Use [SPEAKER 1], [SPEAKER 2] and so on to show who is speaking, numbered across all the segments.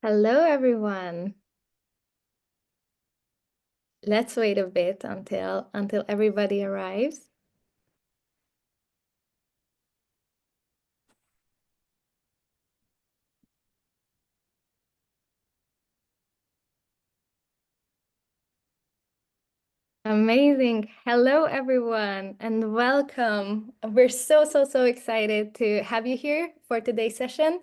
[SPEAKER 1] Hello, everyone. Let's wait a bit until everybody arrives. Amazing. Hello, everyone, and welcome. We're so excited to have you here for today's session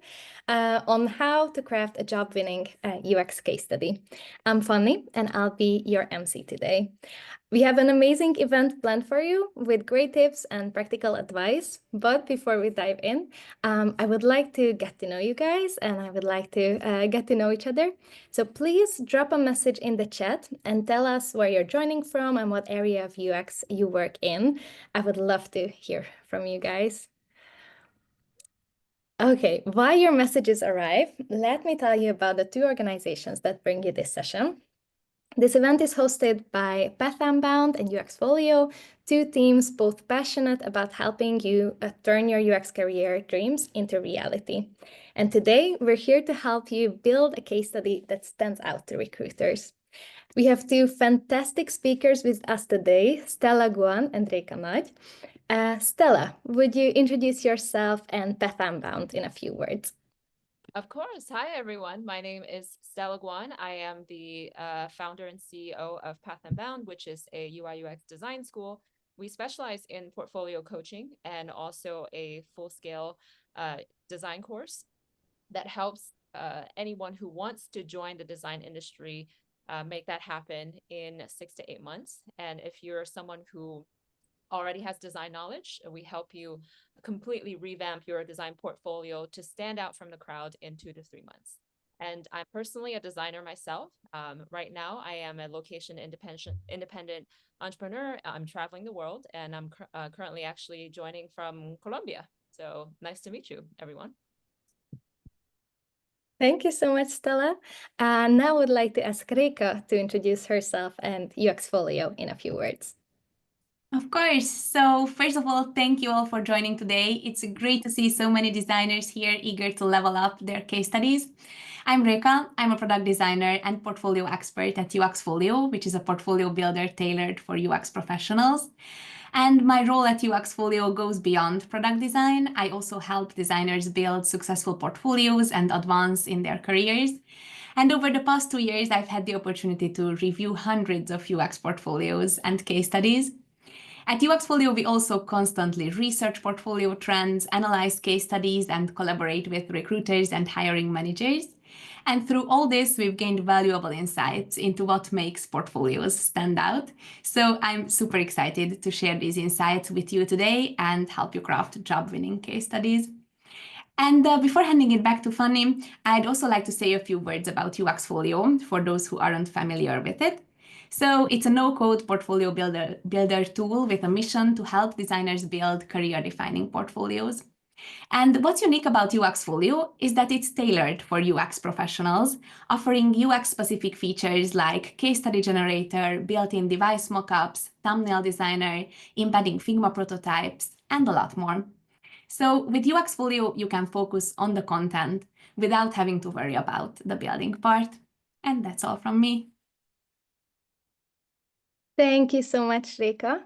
[SPEAKER 1] on how to craft a job-winning UX case study. I'm Fanny, and I'll be your MC today. We have an amazing event planned for you with great tips and practical advice. But before we dive in, I would like to get to know you guys and I would like to get to know each other. So please drop a message in the chat and tell us where you're joining from and what area of UX you work in. I would love to hear from you guys. Okay, while your messages arrive, let me tell you about the two organizations that bring you this session. This event is hosted by Path Unbound and UXFolio, two teams both passionate about helping you turn your UX career dreams into reality. And today, we're here to help you build a case study that stands out to recruiters. We have two fantastic speakers with us today, Stella Guan and Reka Nagy. Stella, would you introduce yourself and Path Unbound in a few words?
[SPEAKER 2] Of course. Hi, everyone. My name is Stella Guan. I am the founder and CEO of Path Unbound, which is a UI UX design school. We specialize in portfolio coaching and also a full-scale design course that helps anyone who wants to join the design industry make that happen in 6 to 8 months. And if you're someone who already has design knowledge, we help you completely revamp your design portfolio to stand out from the crowd in 2 to 3 months. And I'm personally a designer myself. Right now, I am a location independent entrepreneur. I'm traveling the world, and I'm currently actually joining from Colombia. So nice to meet you, everyone.
[SPEAKER 1] Thank you so much, Stella. Now I would like to ask Reka to introduce herself and UXFolio in a few words.
[SPEAKER 3] Of course. So first of all, thank you all for joining today. It's great to see so many designers here eager to level up their case studies. I'm Reka. I'm a product designer and portfolio expert at UXFolio, which is a portfolio builder tailored for UX professionals. And my role at UXFolio goes beyond product design. I also help designers build successful portfolios and advance in their careers. And over the past 2 years, I've had the opportunity to review hundreds of UX portfolios and case studies. At UXFolio, we also constantly research portfolio trends, analyze case studies, and collaborate with recruiters and hiring managers. And through all this, we've gained valuable insights into what makes portfolios stand out. So I'm super excited to share these insights with you today and help you craft job-winning case studies. And before handing it back to Fanny, I'd also like to say a few words about UXFolio for those who aren't familiar with it. So it's a no-code portfolio builder tool with a mission to help designers build career-defining portfolios. And what's unique about UXFolio is that it's tailored for UX professionals, offering UX-specific features like case study generator, built-in device mockups, thumbnail designer, embedding Figma prototypes, and a lot more. So with UXFolio, you can focus on the content without having to worry about the building part. And that's all from me.
[SPEAKER 1] Thank you so much, Reka.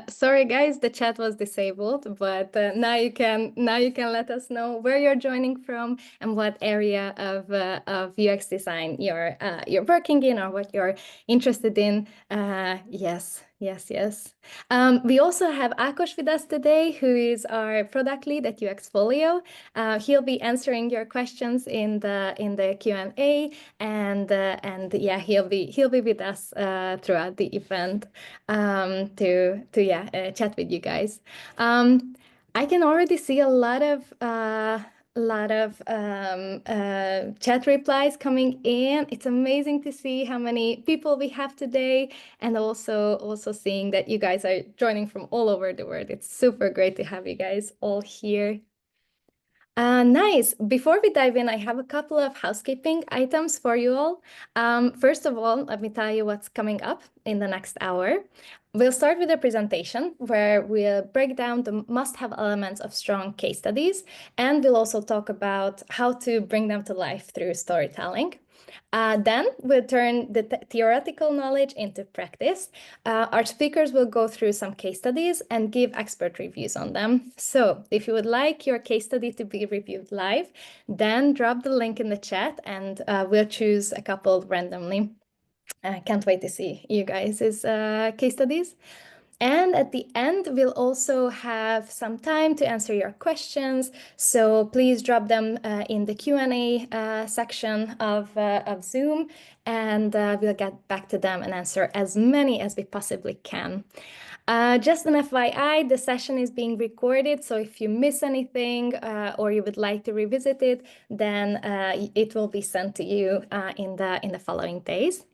[SPEAKER 1] Sorry, guys, the chat was disabled, but now you can let us know where you're joining from and what area of UX design you're working in or what you're interested in. Yes. We also have Akosh with us today, who is our product lead at UXFolio. He'll be answering your questions in the Q&A, and yeah, he'll be with us throughout the event to chat with you guys. I can already see a lot of chat replies coming in. It's amazing to see how many people we have today, and also seeing that you guys are joining from all over the world. It's super great to have you guys all here. Nice. Before we dive in, I have a couple of housekeeping items for you all. First of all, let me tell you what's coming up in the next hour. We'll start with a presentation where we'll break down the must-have elements of strong case studies, and we'll also talk about how to bring them to life through storytelling. Then we'll turn the theoretical knowledge into practice. Our speakers will go through some case studies and give expert reviews on them. So if you would like your case study to be reviewed live, then drop the link in the chat and we'll choose a couple randomly. I can't wait to see you guys' case studies. And at the end, we'll also have some time to answer your questions. So please drop them in the Q&A section of Zoom, and we'll get back to them and answer as many as we possibly can. Just an FYI, the session is being recorded, so if you miss anything or you would like to revisit it, then it will be sent to you in the following days.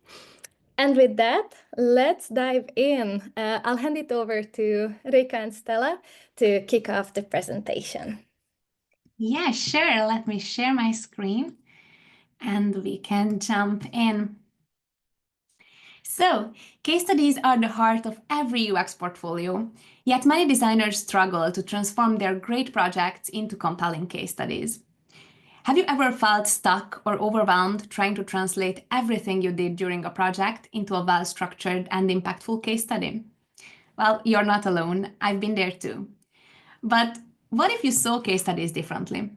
[SPEAKER 1] And with that, let's dive in. I'll hand it over to Rika and Stella to kick off the presentation.
[SPEAKER 3] Yeah, sure. Let me share my screen and we can jump in. So, case studies are the heart of every UX portfolio, yet many designers struggle to transform their great projects into compelling case studies. Have you ever felt stuck or overwhelmed trying to translate everything you did during a project into a well-structured and impactful case study? Well, you're not alone. I've been there too. But what if you saw case studies differently?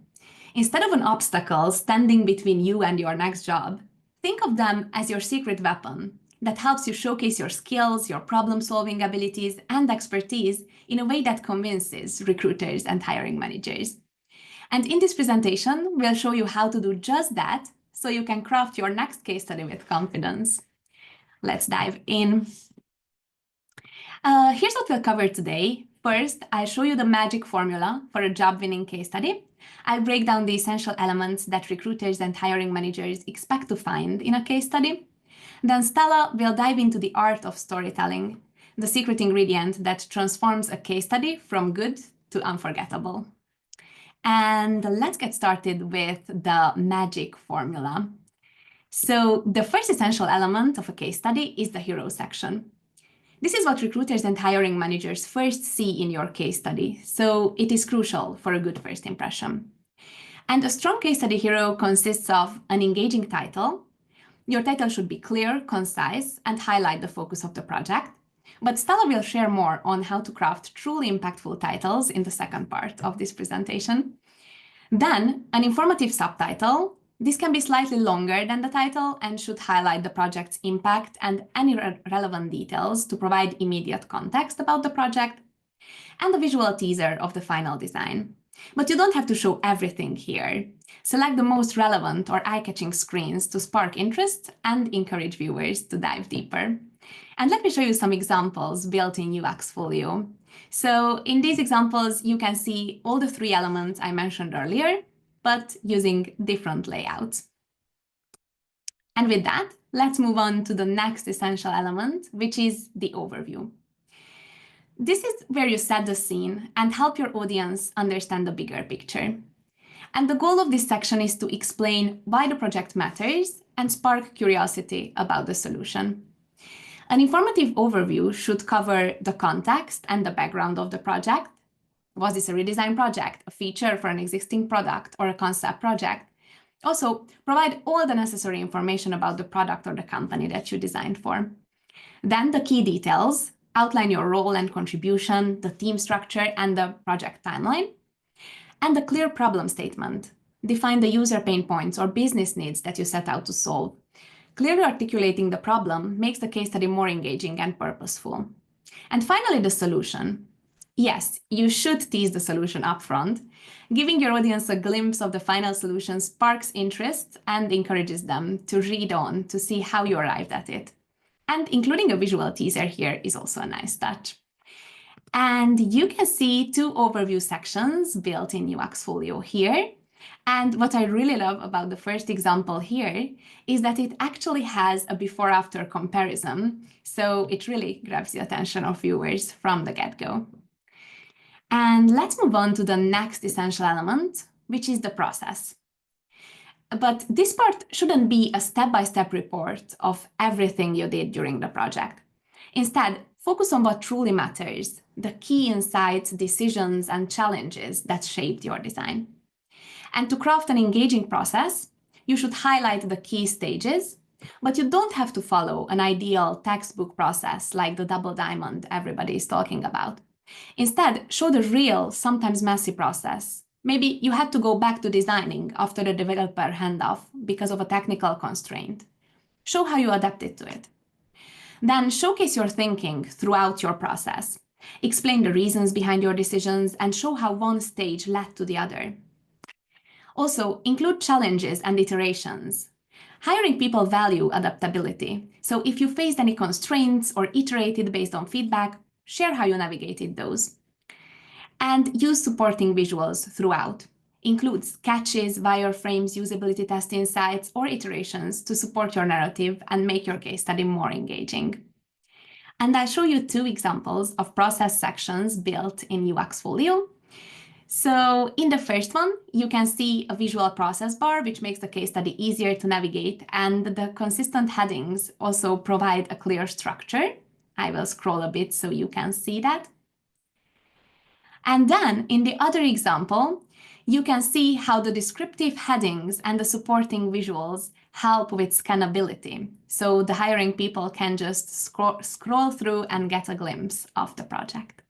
[SPEAKER 3] Instead of an obstacle standing between you and your next job, think of them as your secret weapon that helps you showcase your skills, your problem-solving abilities, and expertise in a way that convinces recruiters and hiring managers. And in this presentation, we'll show you how to do just that so you can craft your next case study with confidence. Let's dive in. Here's what we'll cover today. First, I'll show you the magic formula for a job-winning case study. I'll break down the essential elements that recruiters and hiring managers expect to find in a case study. Then Stella will dive into the art of storytelling, the secret ingredient that transforms a case study from good to unforgettable. And let's get started with the magic formula. So the first essential element of a case study is the hero section. This is what recruiters and hiring managers first see in your case study, so it is crucial for a good first impression. And a strong case study hero consists of an engaging title. Your title should be clear, concise, and highlight the focus of the project. But Stella will share more on how to craft truly impactful titles in the second part of this presentation. Then, an informative subtitle. This can be slightly longer than the title and should highlight the project's impact and any relevant details to provide immediate context about the project, and a visual teaser of the final design. But you don't have to show everything here. Select the most relevant or eye-catching screens to spark interest and encourage viewers to dive deeper. And let me show you some examples built in UXFolio. So in these examples, you can see all the three elements I mentioned earlier, but using different layouts. And with that, let's move on to the next essential element, which is the overview. This is where you set the scene and help your audience understand the bigger picture. And the goal of this section is to explain why the project matters and spark curiosity about the solution. An informative overview should cover the context and the background of the project. Was this a redesign project, a feature for an existing product, or a concept project? Also, provide all the necessary information about the product or the company that you designed for. Then the key details, outline your role and contribution, the team structure, and the project timeline. And a clear problem statement. Define the user pain points or business needs that you set out to solve. Clearly articulating the problem makes the case study more engaging and purposeful. And finally, the solution. Yes, you should tease the solution upfront. Giving your audience a glimpse of the final solution sparks interest and encourages them to read on to see how you arrived at it. And including a visual teaser here is also a nice touch. And you can see two overview sections built in UXFolio here. And what I really love about the first example here is that it actually has a before-after comparison. So it really grabs the attention of viewers from the get-go. And let's move on to the next essential element, which is the process. But this part shouldn't be a step-by-step report of everything you did during the project. Instead, focus on what truly matters, the key insights, decisions, and challenges that shaped your design. And to craft an engaging process, you should highlight the key stages, but you don't have to follow an ideal textbook process like the double diamond everybody is talking about. Instead, show the real, sometimes messy process. Maybe you had to go back to designing after the developer handoff because of a technical constraint. Show how you adapted to it. Then showcase your thinking throughout your process. Explain the reasons behind your decisions and show how one stage led to the other. Also, include challenges and iterations. Hiring people value adaptability. So if you faced any constraints or iterated based on feedback, share how you navigated those. And use supporting visuals throughout. Include sketches, wireframes, usability test insights, or iterations to support your narrative and make your case study more engaging. And I'll show you 2 examples of process sections built in UXFolio. So in the first one, you can see a visual process bar, which makes the case study easier to navigate, and the consistent headings also provide a clear structure. I will scroll a bit so you can see that. And then in the other example, you can see how the descriptive headings and the supporting visuals help with scannability. So the hiring people can just scroll through and get a glimpse of the project.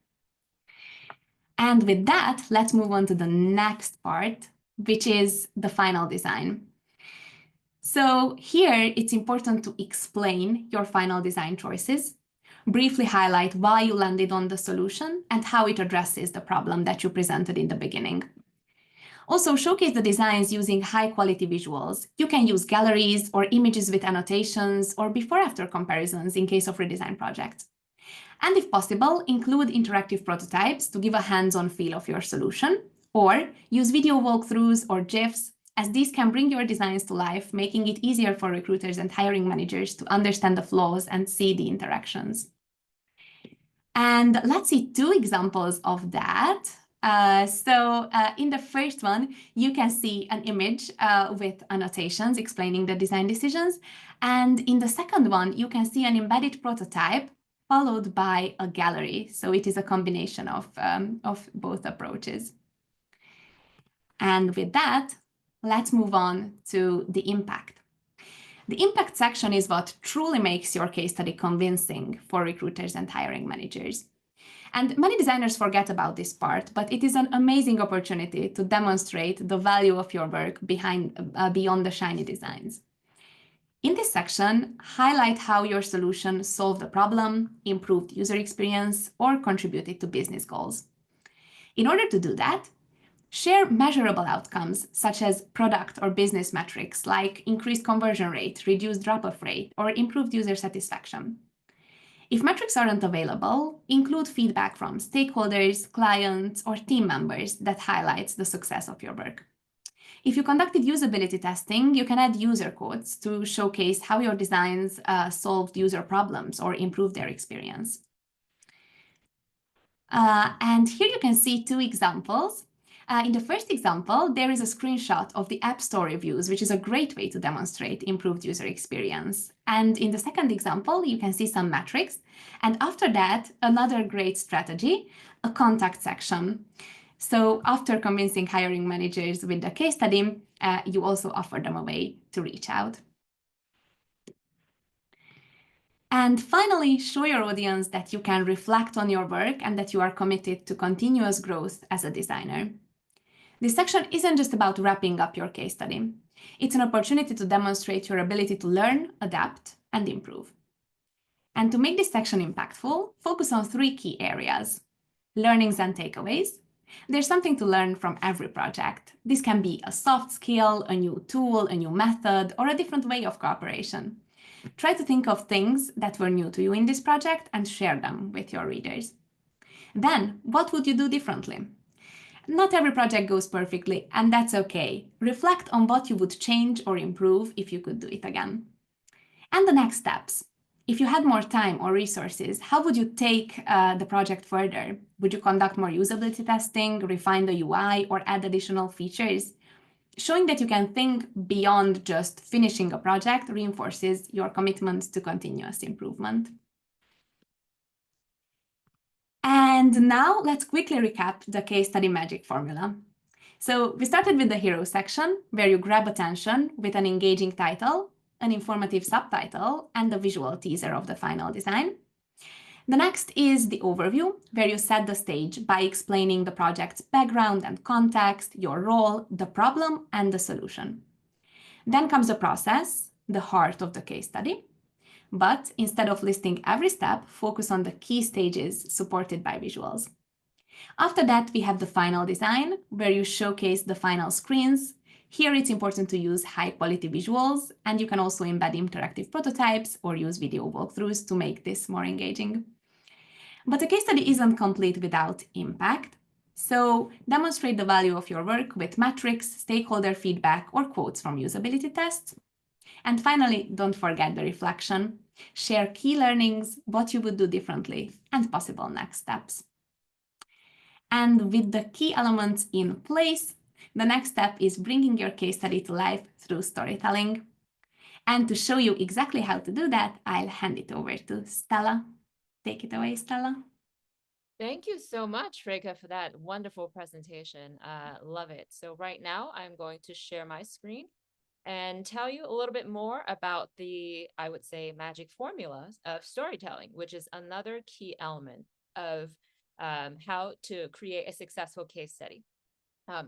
[SPEAKER 3] And with that, let's move on to the next part, which is the final design. So here, it's important to explain your final design choices, briefly highlight why you landed on the solution and how it addresses the problem that you presented in the beginning. Also, showcase the designs using high-quality visuals. You can use galleries or images with annotations or before-after comparisons in case of redesign projects. And if possible, include interactive prototypes to give a hands-on feel of your solution, or use video walkthroughs or GIFs, as these can bring your designs to life, making it easier for recruiters and hiring managers to understand the flaws and see the interactions. And let's see 2 examples of that. In the first one, you can see an image with annotations explaining the design decisions. And in the second one, you can see an embedded prototype followed by a gallery. So it is a combination of both approaches. And with that, let's move on to the impact. The impact section is what truly makes your case study convincing for recruiters and hiring managers. And many designers forget about this part, but it is an amazing opportunity to demonstrate the value of your work beyond the shiny designs. In this section, highlight how your solution solved a problem, improved user experience, or contributed to business goals. In order to do that, share measurable outcomes such as product or business metrics like increased conversion rate, reduced drop-off rate, or improved user satisfaction. If metrics aren't available, include feedback from stakeholders, clients, or team members that highlights the success of your work. If you conducted usability testing, you can add user quotes to showcase how your designs solved user problems or improved their experience. And here you can see 2 examples. In the first example, there is a screenshot of the App Store reviews, which is a great way to demonstrate improved user experience. And in the second example, you can see some metrics. And after that, another great strategy, a contact section. So after convincing hiring managers with the case study, you also offer them a way to reach out. And finally, show your audience that you can reflect on your work and that you are committed to continuous growth as a designer. This section isn't just about wrapping up your case study. It's an opportunity to demonstrate your ability to learn, adapt, and improve. And to make this section impactful, focus on 3 key areas: learnings and takeaways. There's something to learn from every project. This can be a soft skill, a new tool, a new method, or a different way of cooperation. Try to think of things that were new to you in this project and share them with your readers. Then, what would you do differently? Not every project goes perfectly, and that's okay. Reflect on what you would change or improve if you could do it again. And the next steps. If you had more time or resources, how would you take the project further? Would you conduct more usability testing, refine the UI, or add additional features? Showing that you can think beyond just finishing a project reinforces your commitment to continuous improvement. And now let's quickly recap the case study magic formula. So we started with the hero section, where you grab attention with an engaging title, an informative subtitle, and the visual teaser of the final design. The next is the overview, where you set the stage by explaining the project's background and context, your role, the problem, and the solution. Then comes the process, the heart of the case study. But instead of listing every step, focus on the key stages supported by visuals. After that, we have the final design, where you showcase the final screens. Here, it's important to use high-quality visuals, and you can also embed interactive prototypes or use video walkthroughs to make this more engaging. But a case study isn't complete without impact. So demonstrate the value of your work with metrics, stakeholder feedback, or quotes from usability tests. And finally, don't forget the reflection. Share key learnings, what you would do differently, and possible next steps. And with the key elements in place, the next step is bringing your case study to life through storytelling. And to show you exactly how to do that, I'll hand it over to Stella. Take it away, Stella.
[SPEAKER 2] Thank you so much, Reka, for that wonderful presentation. Love it. So right now I'm going to share my screen and tell you a little bit more about the, I would say, magic formula of storytelling, which is another key element of how to create a successful case study.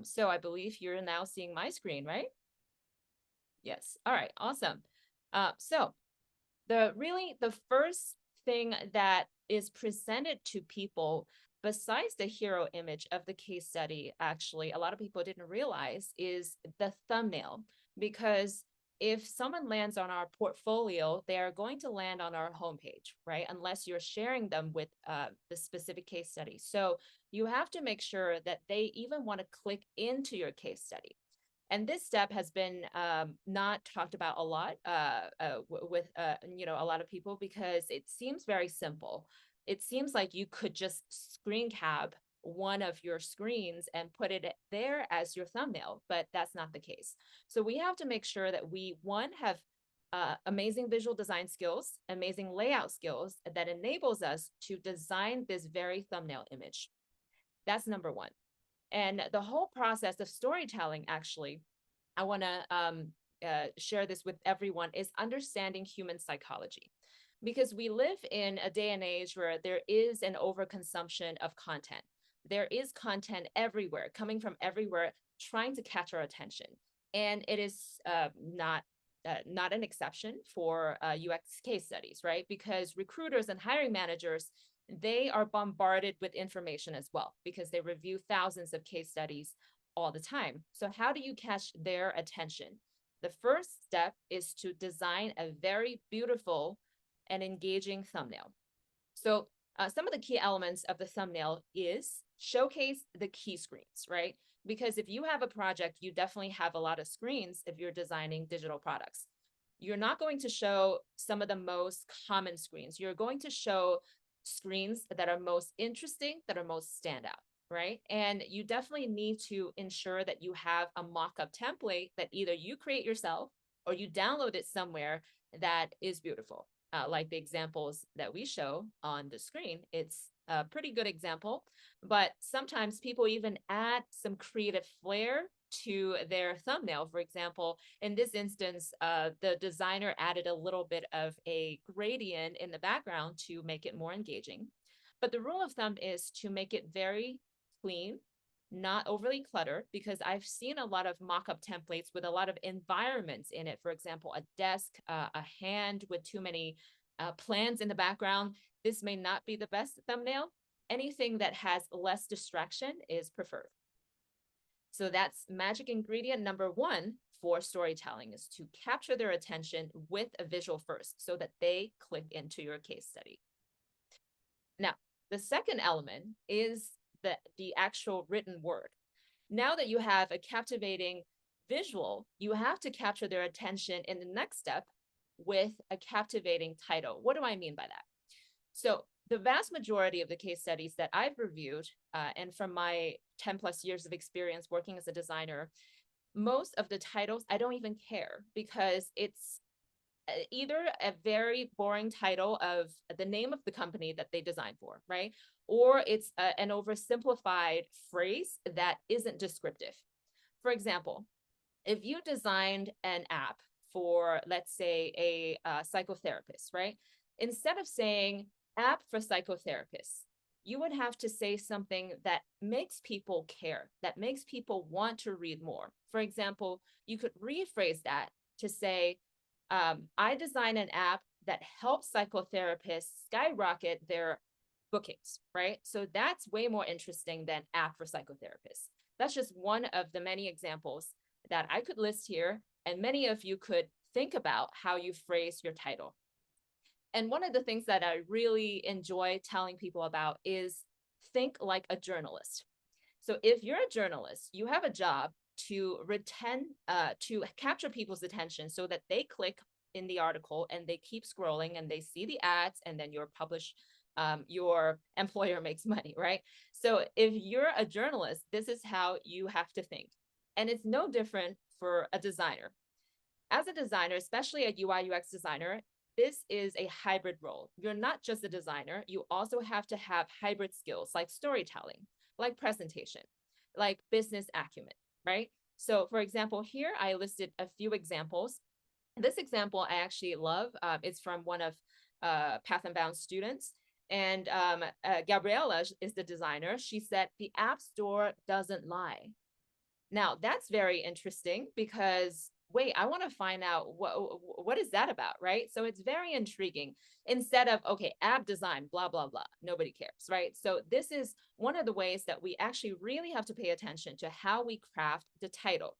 [SPEAKER 2] So I believe you're now seeing my screen, right? Yes. All right. Awesome. So the first thing that is presented to people besides the hero image of the case study, actually, a lot of people didn't realize is the thumbnail. Because if someone lands on our portfolio, they are going to land on our homepage, right? Unless you're sharing them with the specific case study. So you have to make sure that they even want to click into your case study. And this step has been not talked about a lot with a lot of people, because it seems very simple. It seems like you could just screen cap one of your screens and put it there as your thumbnail, but that's not the case. So we have to make sure that we, one, have amazing visual design skills, amazing layout skills that enables us to design this very thumbnail image. That's number one. And the whole process of storytelling, actually, I want to share this with everyone, is understanding human psychology. Because we live in a day and age where there is an overconsumption of content. There is content everywhere, coming from everywhere, trying to catch our attention. And it is not an exception for UX case studies, right? Because recruiters and hiring managers, they are bombarded with information as well, because they review thousands of case studies all the time. So how do you catch their attention? The first step is to design a very beautiful and engaging thumbnail. So some of the key elements of the thumbnail is showcase the key screens, right? Because if you have a project, you definitely have a lot of screens if you're designing digital products. You're not going to show some of the most common screens. You're going to show screens that are most interesting, that are most standout, right? And you definitely need to ensure that you have a mock-up template that either you create yourself or you download it somewhere that is beautiful. Like the examples that we show on the screen, it's a pretty good example, but sometimes people even add some creative flair to their thumbnail. For example, in this instance, the designer added a little bit of a gradient in the background to make it more engaging. But the rule of thumb is to make it very clean, not overly cluttered, because I've seen a lot of mock-up templates with a lot of environments in it. For example, a desk, a hand with too many plans in the background. This may not be the best thumbnail. Anything that has less distraction is preferred. So that's magic ingredient number one for storytelling, is to capture their attention with a visual first so that they click into your case study. Now, the second element is the actual written word. Now that you have a captivating visual, you have to capture their attention in the next step with a captivating title. What do I mean by that? So the vast majority of the case studies that I've reviewed, and from my 10 plus years of experience working as a designer, most of the titles, I don't even care, because it's either a very boring title of the name of the company that they designed for, right? Or it's an oversimplified phrase that isn't descriptive. For example, if you designed an app for, let's say, a psychotherapist, right? Instead of saying app for psychotherapists, you would have to say something that makes people care, that makes people want to read more. For example, you could rephrase that to say, I design an app that helps psychotherapists skyrocket their bookings, right? So that's way more interesting than app for psychotherapists. That's just one of the many examples that I could list here, and many of you could think about how you phrase your title. And one of the things that I really enjoy telling people about is think like a journalist. So if you're a journalist, you have a job to to capture people's attention so that they click in the article and they keep scrolling and they see the ads, and then your employer makes money, right? So if you're a journalist, this is how you have to think. And it's no different for a designer. As a designer, especially a UI UX designer, this is a hybrid role. You're not just a designer, you also have to have hybrid skills like storytelling, like presentation, like business acumen, right? So for example, here I listed a few examples. This example I actually love. It's from one of Path Unbound students. And Gabriella is the designer. She said, the App Store doesn't lie. Now, that's very interesting because, wait, I want to find out what is that about, right? So it's very intriguing. Instead of, okay, app design, blah, blah, blah, nobody cares, right? So this is one of the ways that we actually really have to pay attention to how we craft the title.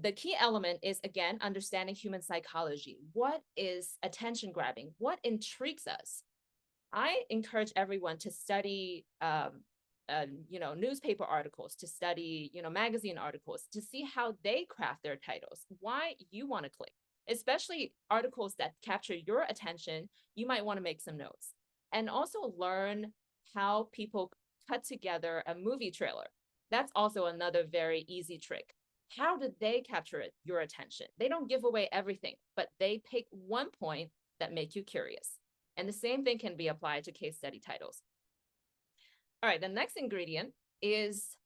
[SPEAKER 2] The key element is, again, understanding human psychology. What is attention grabbing? What intrigues us? I encourage everyone to study newspaper articles, to study, magazine articles, to see how they craft their titles, why you want to click, especially articles that capture your attention. You might want to make some notes, and also learn how people cut together a movie trailer. That's also another very easy trick. How did they capture your attention? They don't give away everything, but they pick one point that make you curious. And the same thing can be applied to case study titles. All right, the next ingredient is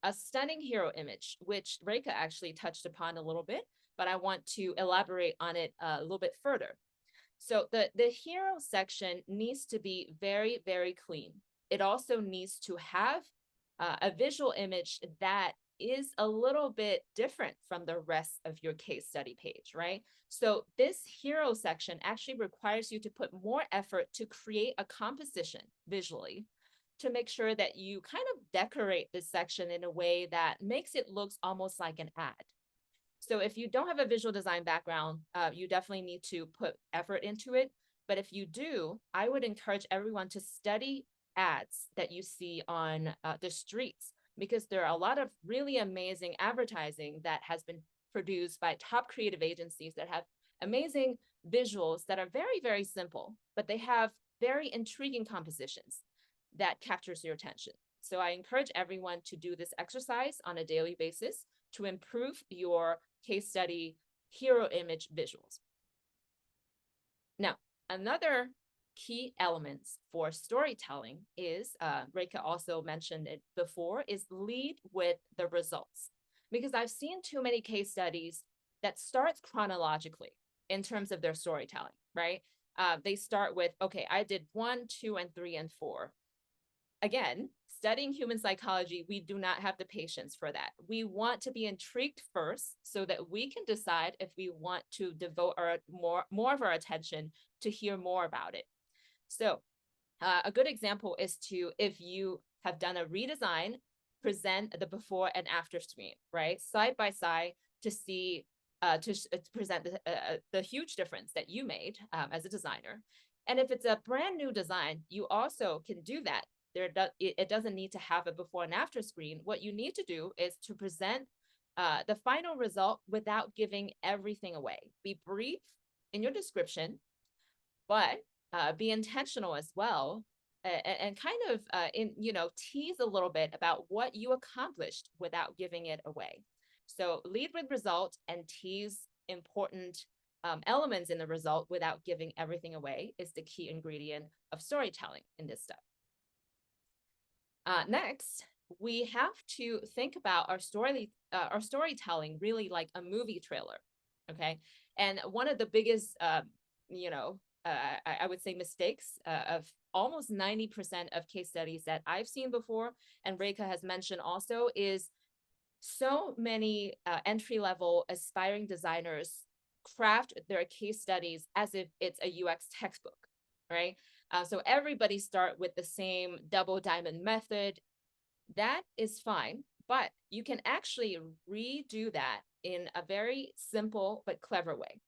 [SPEAKER 2] a stunning hero image, which Reika actually touched upon a little bit, but I want to elaborate on it a little bit further. So the hero section needs to be very, very clean. It also needs to have a visual image that is a little bit different from the rest of your case study page, right? So this hero section actually requires you to put more effort to create a composition visually to make sure that you kind of decorate this section in a way that makes it look almost like an ad. So if you don't have a visual design background, you definitely need to put effort into it. But if you do, I would encourage everyone to study ads that you see on the streets, because there are a lot of really amazing advertising that has been produced by top creative agencies that have amazing visuals that are very, very simple, but they have very intriguing compositions that captures your attention. So I encourage everyone to do this exercise on a daily basis to improve your case study hero image visuals. Now, another key elements for storytelling is, Reika also mentioned it before, is lead with the results. Because I've seen too many case studies that starts chronologically in terms of their storytelling, right? They start with, okay, I did 1, 2, and 3, and 4. Again, studying human psychology, we do not have the patience for that. We want to be intrigued first so that we can decide if we want to devote more of our attention to hear more about it. So a good example is if you have done a redesign, present the before and after screen, right? Side by side to see, to present the huge difference that you made as a designer. And if it's a brand new design, you also can do that. It doesn't need to have a before and after screen. What you need to do is to present the final result without giving everything away. Be brief, in your description, but be intentional as well, and kind of tease a little bit about what you accomplished without giving it away. So lead with result and tease important elements in the result without giving everything away is the key ingredient of storytelling in this stuff. Next, we have to think about our storytelling really like a movie trailer, okay? And one of the biggest, I would say mistakes of almost 90% of case studies that I've seen before, and Rekha has mentioned also, is so many entry-level aspiring designers craft their case studies as if it's a UX textbook, right? So everybody start with the same double diamond method. That is fine, but you can actually redo that in a very simple but clever way.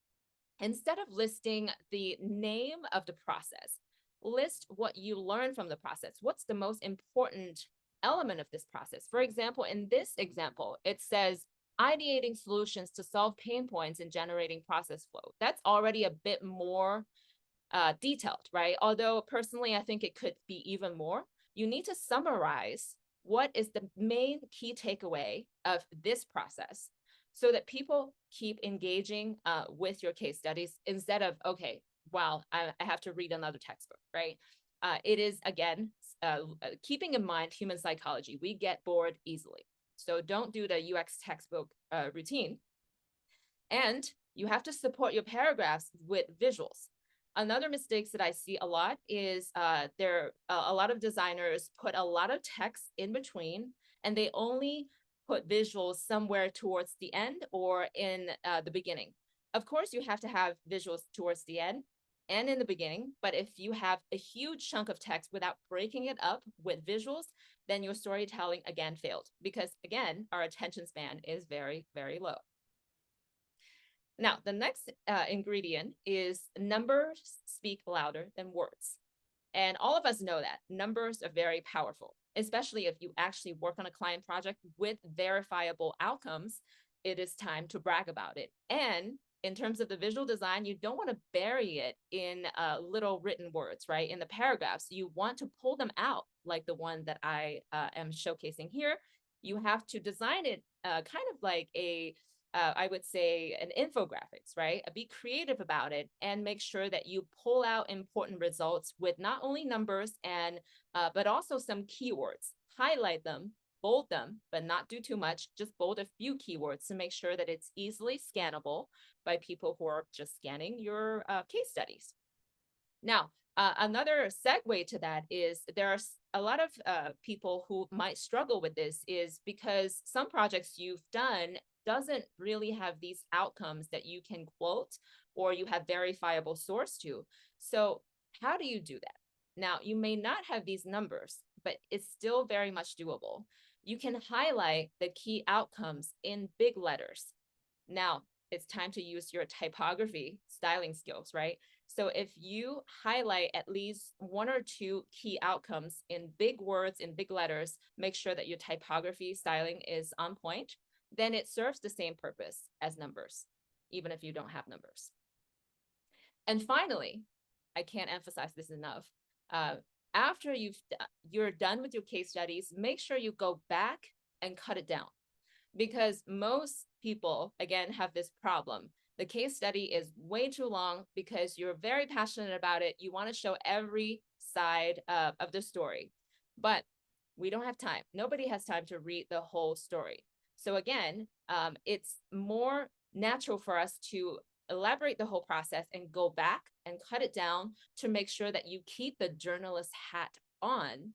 [SPEAKER 2] Instead of listing the name of the process, list what you learn from the process. What's the most important element of this process? For example, in this example, it says ideating solutions to solve pain points in generating process flow. That's already a bit more detailed, right? Although personally, I think it could be even more. You need to summarize what is the main key takeaway of this process so that people keep engaging with your case studies instead of, okay, well, I have to read another textbook, right? It is, again, keeping in mind human psychology. We get bored easily. So don't do the UX textbook routine. And you have to support your paragraphs with visuals. Another mistakes that I see a lot is a lot of designers put a lot of text in between, and they only put visuals somewhere towards the end or in the beginning. Of course, you have to have visuals towards the end and in the beginning, but if you have a huge chunk of text without breaking it up with visuals, then your storytelling again failed, because again, our attention span is very, very low. Now, the next ingredient is numbers speak louder than words. And all of us know that numbers are very powerful, especially if you actually work on a client project with verifiable outcomes. It is time to brag about it. And in terms of the visual design, you don't want to bury it in little written words, right? In the paragraphs, you want to pull them out, like the one that I am showcasing here. You have to design it kind of like I would say an infographics, right? Be creative about it and make sure that you pull out important results with not only numbers and but also some keywords. Highlight them, bold them, but not do too much. Just bold a few keywords to make sure that it's easily scannable by people who are just scanning your case studies. Now, another segue to that is there are a lot of people who might struggle with this, is because some projects you've done doesn't really have these outcomes that you can quote or you have verifiable source to. So how do you do that? Now, you may not have these numbers, but it's still very much doable. You can highlight the key outcomes in big letters. Now, it's time to use your typography styling skills, right? So if you highlight at least one or two key outcomes in big words, in big letters, make sure that your typography styling is on point, then it serves the same purpose as numbers, even if you don't have numbers. And finally, I can't emphasize this enough. After you're done with your case studies, make sure you go back and cut it down, because most people, again, have this problem. The case study is way too long because you're very passionate about it. You want to show every side of the story, but we don't have time. Nobody has time to read the whole story. So again, it's more natural for us to elaborate the whole process and go back and cut it down to make sure that you keep the journalist hat on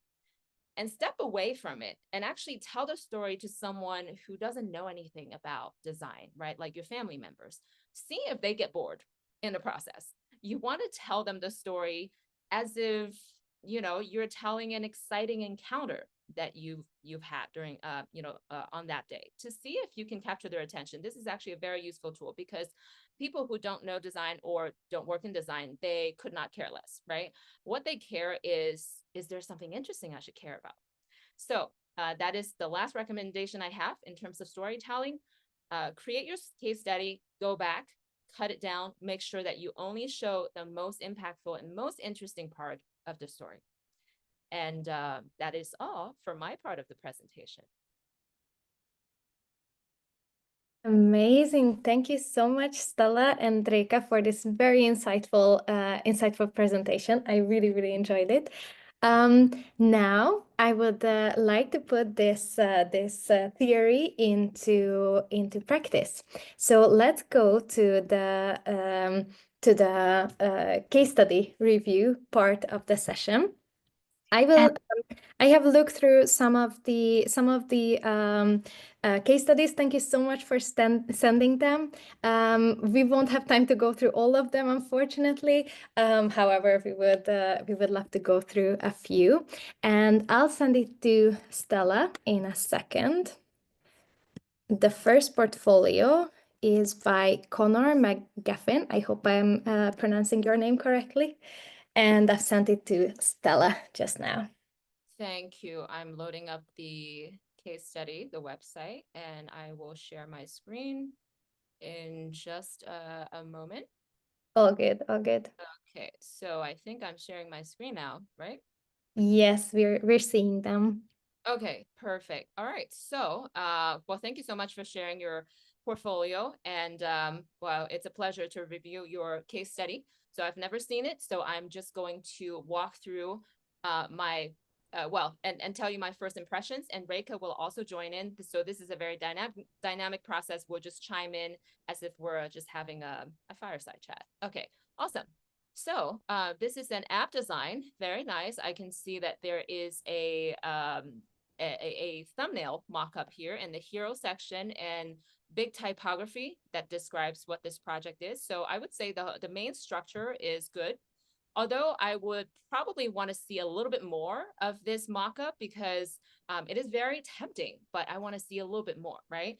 [SPEAKER 2] and step away from it and actually tell the story to someone who doesn't know anything about design, right? Like your family members. See if they get bored in the process. You want to tell them the story as if, you know, you're telling an exciting encounter that you've had during on that day, to see if you can capture their attention. This is actually a very useful tool, because people who don't know design or don't work in design, they could not care less, right? What they care is there something interesting I should care about? So that is the last recommendation I have in terms of storytelling. Create your case study, go back, cut it down, make sure that you only show the most impactful and most interesting part of the story. And that is all for my part of the presentation.
[SPEAKER 1] Amazing. Thank you so much, Stella and Reka, for this very insightful presentation. I really, really enjoyed it. Now I would like to put this theory into practice. So let's go to the case study review part of the session. I have looked through some of the case studies. Thank you so much for sending them. We won't have time to go through all of them, unfortunately. However, we would love to go through a few, and I'll send it to Stella in a second. The first portfolio is by Connor McGaffin. I hope I'm pronouncing your name correctly. And I've sent it to Stella just now.
[SPEAKER 2] Thank you. I'm loading up the case study, the website, and I will share my screen in just a moment.
[SPEAKER 1] All good, all good.
[SPEAKER 2] Okay, so I think I'm sharing my screen now, right?
[SPEAKER 1] Yes, we're seeing them.
[SPEAKER 2] Okay, perfect. All right. So, well, thank you so much for sharing your portfolio. And well, it's a pleasure to review your case study. So I've never seen it, so I'm just going to walk through my and tell you my first impressions. And Reka will also join in. So this is a very dynamic process. We'll just chime in as if we're just having a fireside chat. Okay, awesome. So this is an app design. Very nice. I can see that there is a thumbnail mock-up here in the hero section and big typography that describes what this project is. So I would say the main structure is good. Although I would probably want to see a little bit more of this mock-up because it is very tempting, but I want to see a little bit more, right?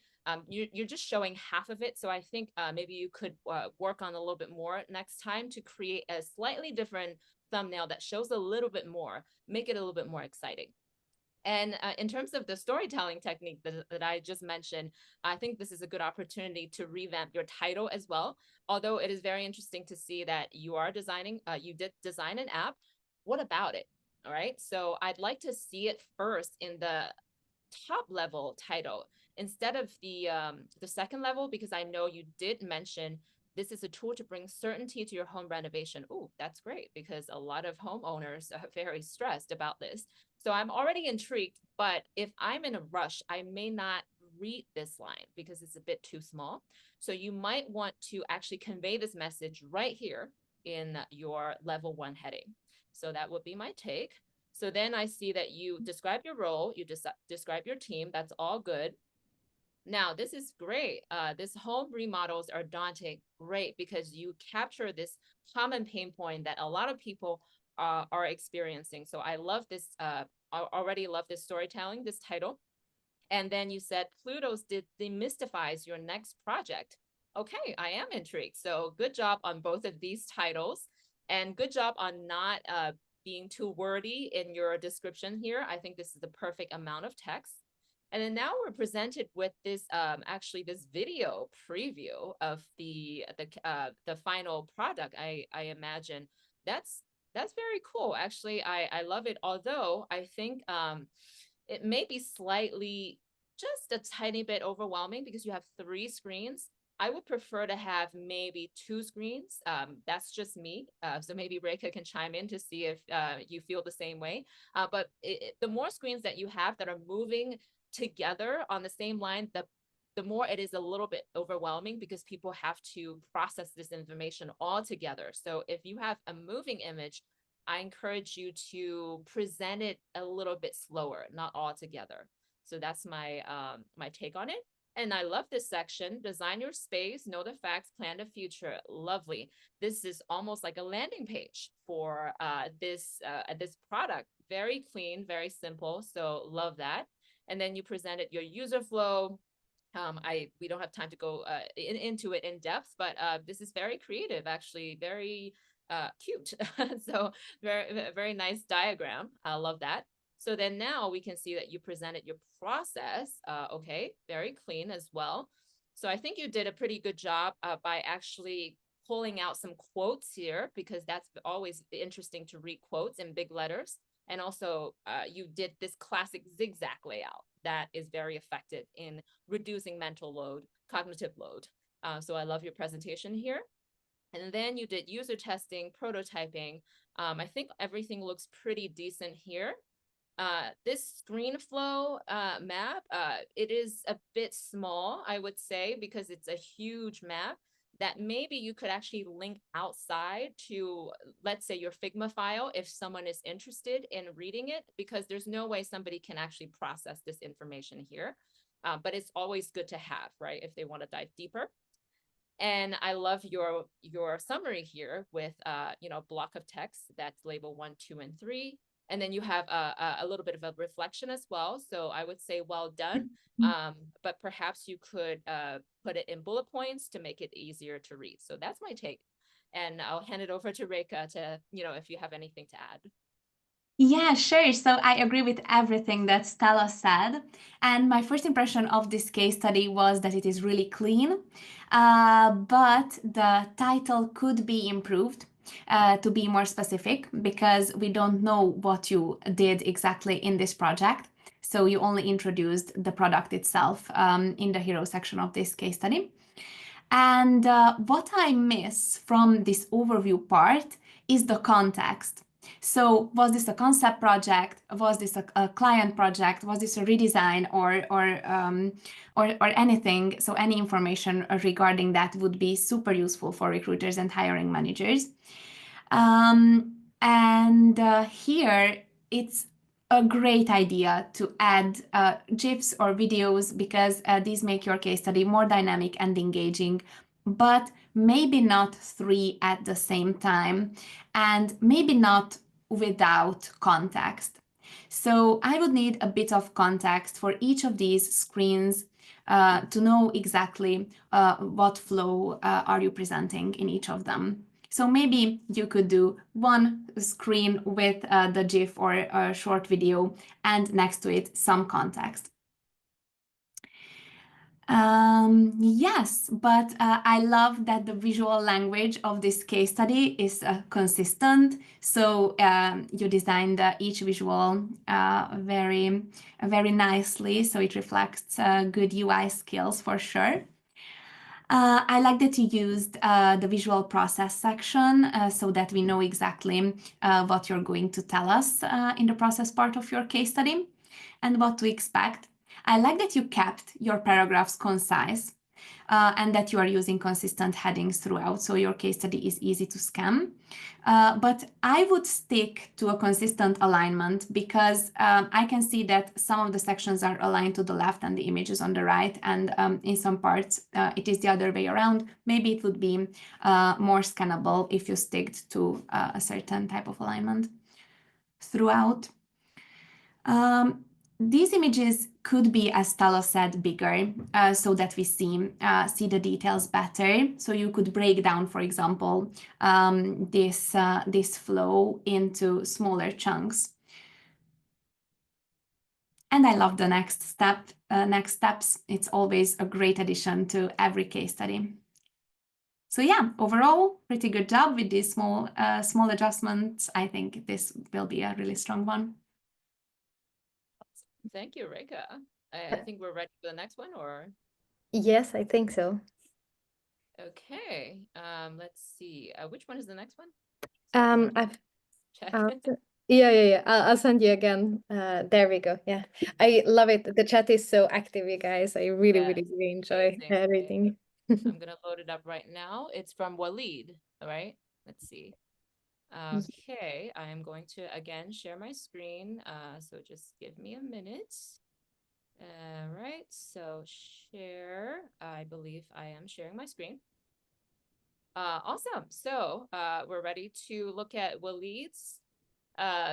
[SPEAKER 2] You're just showing half of it. So I think maybe you could work on a little bit more next time to create a slightly different thumbnail that shows a little bit more, make it a little bit more exciting. And in terms of the storytelling technique that I just mentioned, I think this is a good opportunity to revamp your title as well. Although it is very interesting to see that you are designing, you did design an app. What about it? All right. So I'd like to see it first in the top level title instead of the second level, because I know you did mention this is a tool to bring certainty to your home renovation. Oh, that's great, because a lot of homeowners are very stressed about this. So I'm already intrigued, but if I'm in a rush, I may not read this line because it's a bit too small. So you might want to actually convey this message right here in your level 1 heading. So that would be my take. So then I see that you describe your role, you describe your team. That's all good. Now, this is great. This home remodels are daunting. Great, because you capture this common pain point that a lot of people are experiencing. So I love this, I already love this storytelling, this title. And then you said Pluto's demystifies your next project. Okay, I am intrigued. So good job on both of these titles, and good job on not being too wordy in your description here. I think this is the perfect amount of text. And then now we're presented with this actually this video preview of the final product. I imagine that's very cool. Actually, I love it. Although I think it may be slightly just a tiny bit overwhelming because you have 3 screens. I would prefer to have maybe 2 screens. That's just me. So maybe Reka can chime in to see if you feel the same way. But the more screens that you have that are moving together on the same line, the more it is a little bit overwhelming because people have to process this information all together. So if you have a moving image, I encourage you to present it a little bit slower, not all together. So that's my my take on it. And I love this section. Design your space, know the facts, plan the future. Lovely. This is almost like a landing page for this product. Very clean, very simple. So love that. And then you presented your user flow. We don't have time to go into it in depth, but this is very creative, actually, very cute. So very nice diagram. I love that. So then now we can see that you presented your process. Okay, very clean as well. So I think you did a pretty good job by actually pulling out some quotes here, because that's always interesting to read quotes in big letters. And also you did this classic zigzag layout that is very effective in reducing mental load, cognitive load. So I love your presentation here. And then you did user testing, prototyping. I think everything looks pretty decent here. This screen flow map, it is a bit small, I would say, because it's a huge map that maybe you could actually link outside to, let's say, your Figma file if someone is interested in reading it, because there's no way somebody can actually process this information here. But it's always good to have, right, if they want to dive deeper. And I love your summary here with block of text that's label 1, 2, and 3. And then you have a little bit of a reflection as well. So I would say well done. But perhaps you could put it in bullet points to make it easier to read. So that's my take. And I'll hand it over to Reka to, if you have anything to add.
[SPEAKER 3] Yeah, sure. So I agree with everything that Stella said. And my first impression of this case study was that it is really clean, but the title could be improved to be more specific, because we don't know what you did exactly in this project. So you only introduced the product itself in the hero section of this case study. And what I miss from this overview part is the context. So was this a concept project? Was this a client project? Was this a redesign or anything? So any information regarding that would be super useful for recruiters and hiring managers. Here it's a great idea to add GIFs or videos, because these make your case study more dynamic and engaging, but maybe not 3 at the same time, and maybe not without context. So I would need a bit of context for each of these screens to know exactly what flow are you presenting in each of them. So maybe you could do one screen with the GIF or a short video, and next to it some context. Yes, but I love that the visual language of this case study is consistent. So you designed each visual very, very nicely, so it reflects good UI skills for sure. I like that you used the visual process section so that we know exactly what you're going to tell us in the process part of your case study and what to expect. I like that you kept your paragraphs concise and that you are using consistent headings throughout, so your case study is easy to scan. But I would stick to a consistent alignment, because I can see that some of the sections are aligned to the left and the images on the right, and in some parts it is the other way around. Maybe it would be more scannable if you sticked to a certain type of alignment throughout. These images could be, as Stella said, bigger so that we see the details better. So you could break down, for example, this flow into smaller chunks. And I love the next steps. It's always a great addition to every case study. So yeah, overall, pretty good job with these small adjustments. I think this will be a really strong one.
[SPEAKER 2] Thank you, Reka. I think we're ready for the next one, or?
[SPEAKER 1] Yes, I think so.
[SPEAKER 2] Okay, let's see. Which one is the next one?
[SPEAKER 1] I've
[SPEAKER 2] Check.
[SPEAKER 1] yeah. I'll send you again. There we go. Yeah, I love it. The chat is so active, you guys. I really,
[SPEAKER 2] Yes,
[SPEAKER 1] really enjoy
[SPEAKER 2] amazing.
[SPEAKER 1] reading.
[SPEAKER 2] I'm gonna load it up right now. It's from Walid. All right, let's see. Okay, I am going to again share my screen. So just give me a minute. All right, so share. I believe I am sharing my screen. Awesome. So we're ready to look at Walid's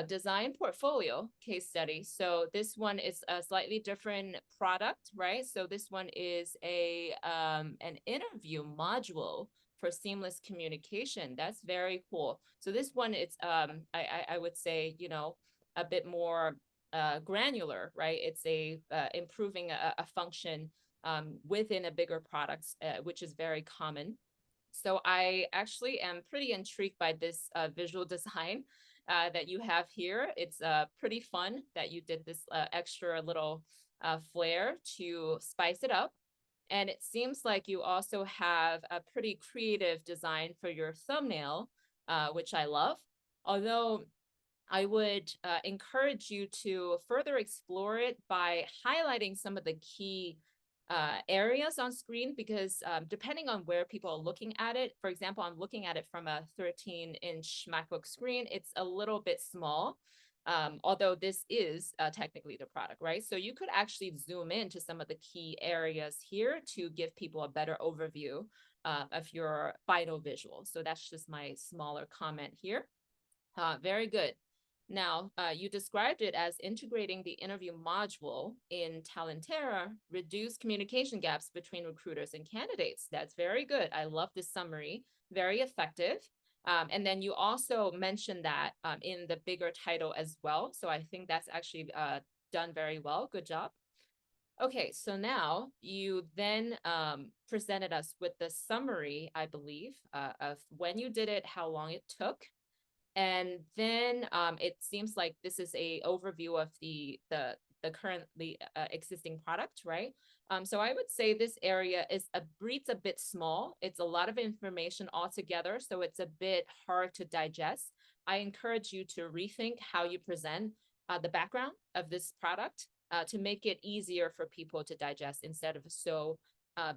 [SPEAKER 2] design portfolio case study. So this one is a slightly different product, right? So this one is an interview module for seamless communication. That's very cool. So this one is I would say, a bit more granular, right? It's improving a function within a bigger product, which is very common. So I actually am pretty intrigued by this visual design that you have here. It's pretty fun that you did this extra little flair to spice it up. And it seems like you also have a pretty creative design for your thumbnail, which I love. Although I would encourage you to further explore it by highlighting some of the key areas on screen, because depending on where people are looking at it, for example, I'm looking at it from a 13-inch MacBook screen, it's a little bit small, although this is technically the product, right? So you could actually zoom into some of the key areas here to give people a better overview of your final visual. So that's just my smaller comment here. Very good. Now, you described it as integrating the interview module in Talentera, reduce communication gaps between recruiters and candidates. That's very good. I love this summary, very effective. And then you also mentioned that in the bigger title as well. So I think that's actually done very well. Good job. Okay, so now you then presented us with the summary, I believe, of when you did it, how long it took. And then it seems like this is a overview of the currently existing product, right? So I would say this area is breeds a bit small. It's a lot of information altogether, so it's a bit hard to digest. I encourage you to rethink how you present the background of this product to make it easier for people to digest instead of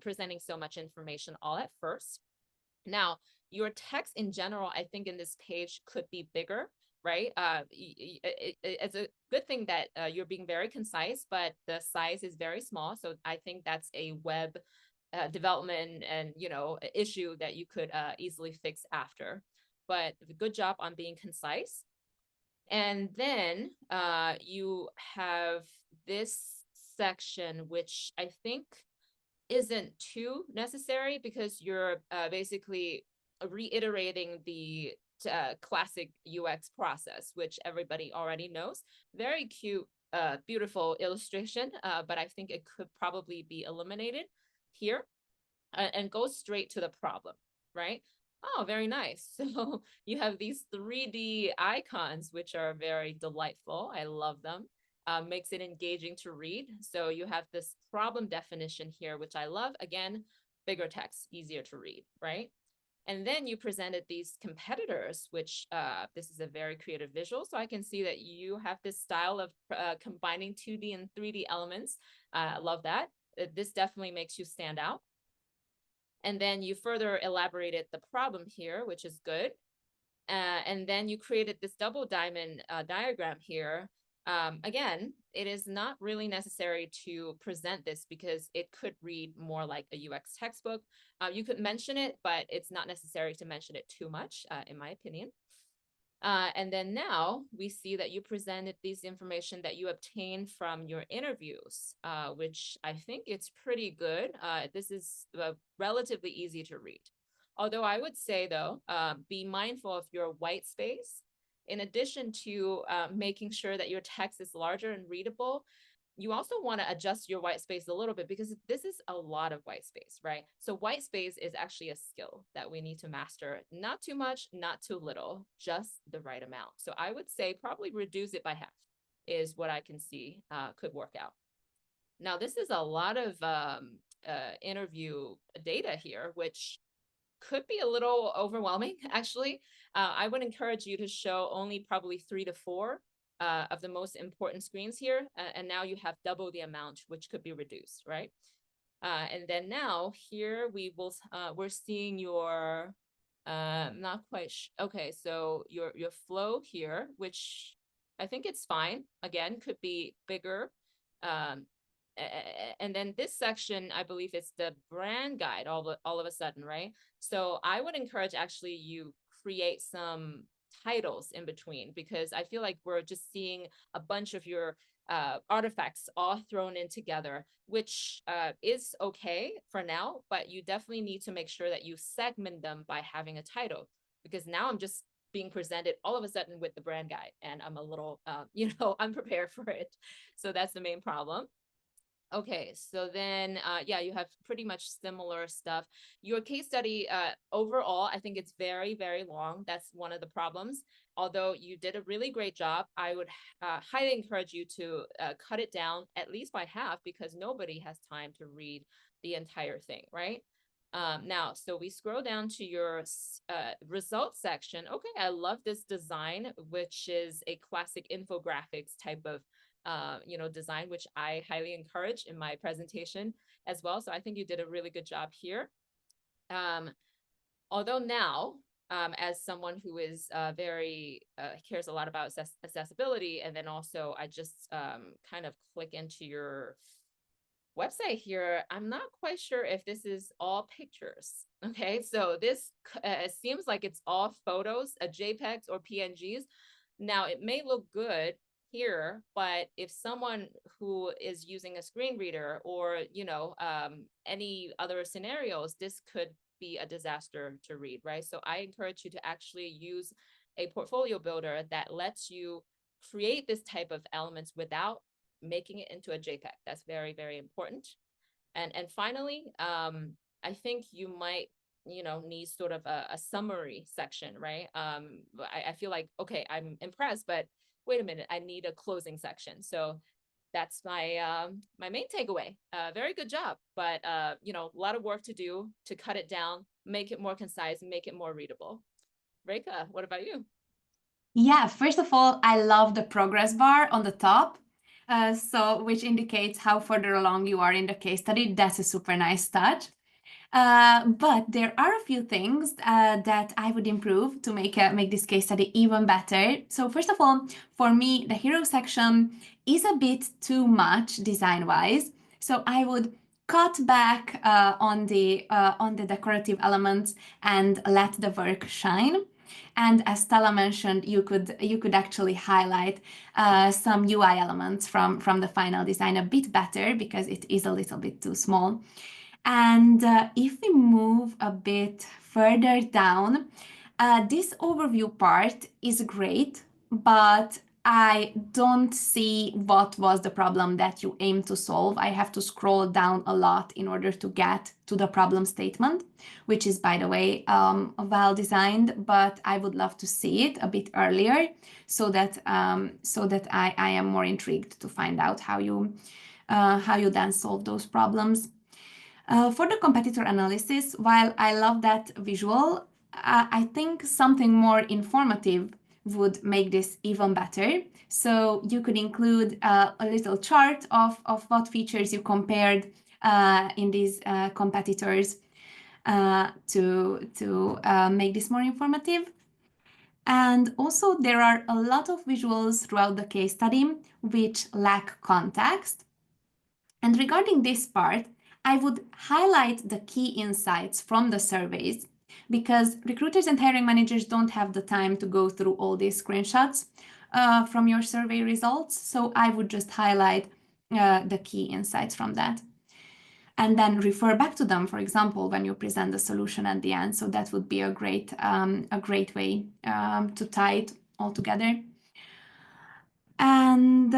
[SPEAKER 2] presenting so much information all at first. Now, your text in general, I think in this page could be bigger, right? It's a good thing that you're being very concise, but the size is very small. So I think that's a web development and, issue that you could easily fix after. But good job on being concise. And then you have this section, which I think isn't too necessary because you're basically reiterating the classic UX process, which everybody already knows. Very cute, beautiful illustration, but I think it could probably be eliminated here and go straight to the problem, right? Oh, very nice. So you have these 3D icons, which are very delightful. I love them. Makes it engaging to read. So you have this problem definition here, which I love. Again, bigger text, easier to read, right? And then you presented these competitors, which this is a very creative visual. So I can see that you have this style of combining 2D and 3D elements. I love that. This definitely makes you stand out. And then you further elaborated the problem here, which is good. And then you created this double diamond diagram here. Again, it is not really necessary to present this because it could read more like a UX textbook. You could mention it, but it's not necessary to mention it too much, in my opinion. And then now we see that you presented this information that you obtained from your interviews, which I think it's pretty good. This is relatively easy to read. Although I would say, though, be mindful of your white space. In addition to making sure that your text is larger and readable, you also want to adjust your white space a little bit because this is a lot of white space, right? So white space is actually a skill that we need to master. Not too much, not too little, just the right amount. So I would say probably reduce it by half is what I can see could work out. Now, this is a lot of interview data here, which could be a little overwhelming, actually. I would encourage you to show only probably 3 to 4 of the most important screens here. And now you have double the amount, which could be reduced, right? And then now here we're seeing your, not quite, okay, so your flow here, which I think it's fine. Again, could be bigger. And then this section, I believe it's the brand guide all of a sudden, right? So I would encourage actually you create some titles in between because I feel like we're just seeing a bunch of your artifacts all thrown in together, which is okay for now, but you definitely need to make sure that you segment them by having a title because now I'm just being presented all of a sudden with the brand guide and I'm a little, unprepared for it. So that's the main problem. Okay, so then, yeah, you have pretty much similar stuff. Your case study, overall, I think it's very, very long. That's one of the problems. Although you did a really great job, I would highly encourage you to cut it down at least by half, because nobody has time to read the entire thing, right? Now, so we scroll down to your results section. Okay, I love this design, which is a classic infographics type of design, which I highly encourage in my presentation as well. So I think you did a really good job here. Although now, as someone who is very cares a lot about accessibility, and then also I just kind of click into your website here, I'm not quite sure if this is all pictures. Okay, so this seems like it's all photos, JPEGs or PNGs. Now, it may look good here, but if someone who is using a screen reader or, any other scenarios, this could be a disaster to read, right? So I encourage you to actually use a portfolio builder that lets you create this type of elements without making it into a JPEG. That's very, very important. And finally, I think you might need sort of a summary section, right? I feel like, okay, I'm impressed, but wait a minute, I need a closing section. So that's my my main takeaway. Very good job, but a lot of work to do to cut it down, make it more concise, make it more readable. Reka, what about you?
[SPEAKER 3] Yeah, first of all, I love the progress bar on the top. Which indicates how further along you are in the case study. That's a super nice touch. But there are a few things that I would improve to make this case study even better. So first of all, for me, the hero section is a bit too much design-wise. So I would cut back on the decorative elements and let the work shine. And as Stella mentioned, you could actually highlight some UI elements from the final design a bit better, because it is a little bit too small. And if we move a bit further down, this overview part is great, but I don't see what was the problem that you aim to solve. I have to scroll down a lot in order to get to the problem statement, which is, by the way, well designed, but I would love to see it a bit earlier so that I am more intrigued to find out how you then solve those problems. For the competitor analysis, while I love that visual, I think something more informative would make this even better. So you could include a little chart of what features you compared in these competitors to make this more informative. And also, there are a lot of visuals throughout the case study which lack context. And regarding this part, I would highlight the key insights from the surveys, because recruiters and hiring managers don't have the time to go through all these screenshots from your survey results. So I would just highlight the key insights from that, and then refer back to them, for example, when you present the solution at the end. So that would be a great way to tie it all together. And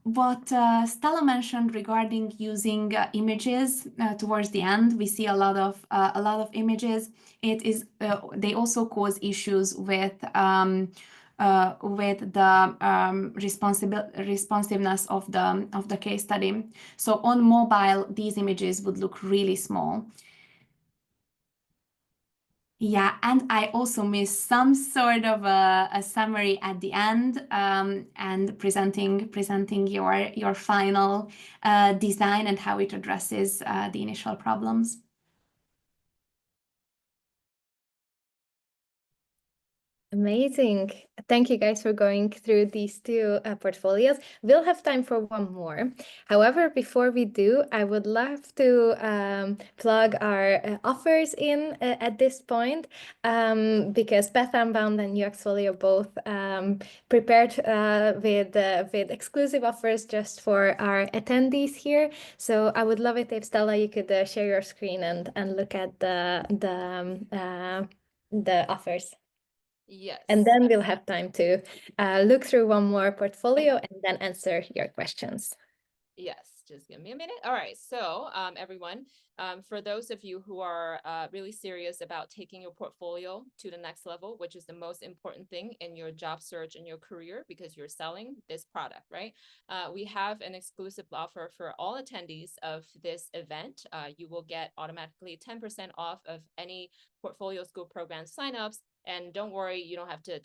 [SPEAKER 3] what Stella mentioned regarding using images towards the end, we see a lot of images. They also cause issues with the responsiveness of the case study. So on mobile, these images would look really small. Yeah, and I also missed some sort of a summary at the end, and presenting your final design and how it addresses the initial problems.
[SPEAKER 1] Amazing. Thank you guys for going through these two portfolios. We'll have time for one more. However, before we do, I would love to plug our offers in at this point, because Path Unbound and UXFolio both prepared with exclusive offers just for our attendees here. So I would love it if, Stella, you could share your screen and look at the offers.
[SPEAKER 2] Yes.
[SPEAKER 1] And then we'll have time to look through one more portfolio and then answer your questions.
[SPEAKER 2] Yes. Just give me a minute. All right. So everyone, for those of you who are really serious about taking your portfolio to the next level, which is the most important thing in your job search and your career, because you're selling this product, right? We have an exclusive offer for all attendees of this event. You will get automatically 10% off of any portfolio school program signups. And don't worry, you don't have to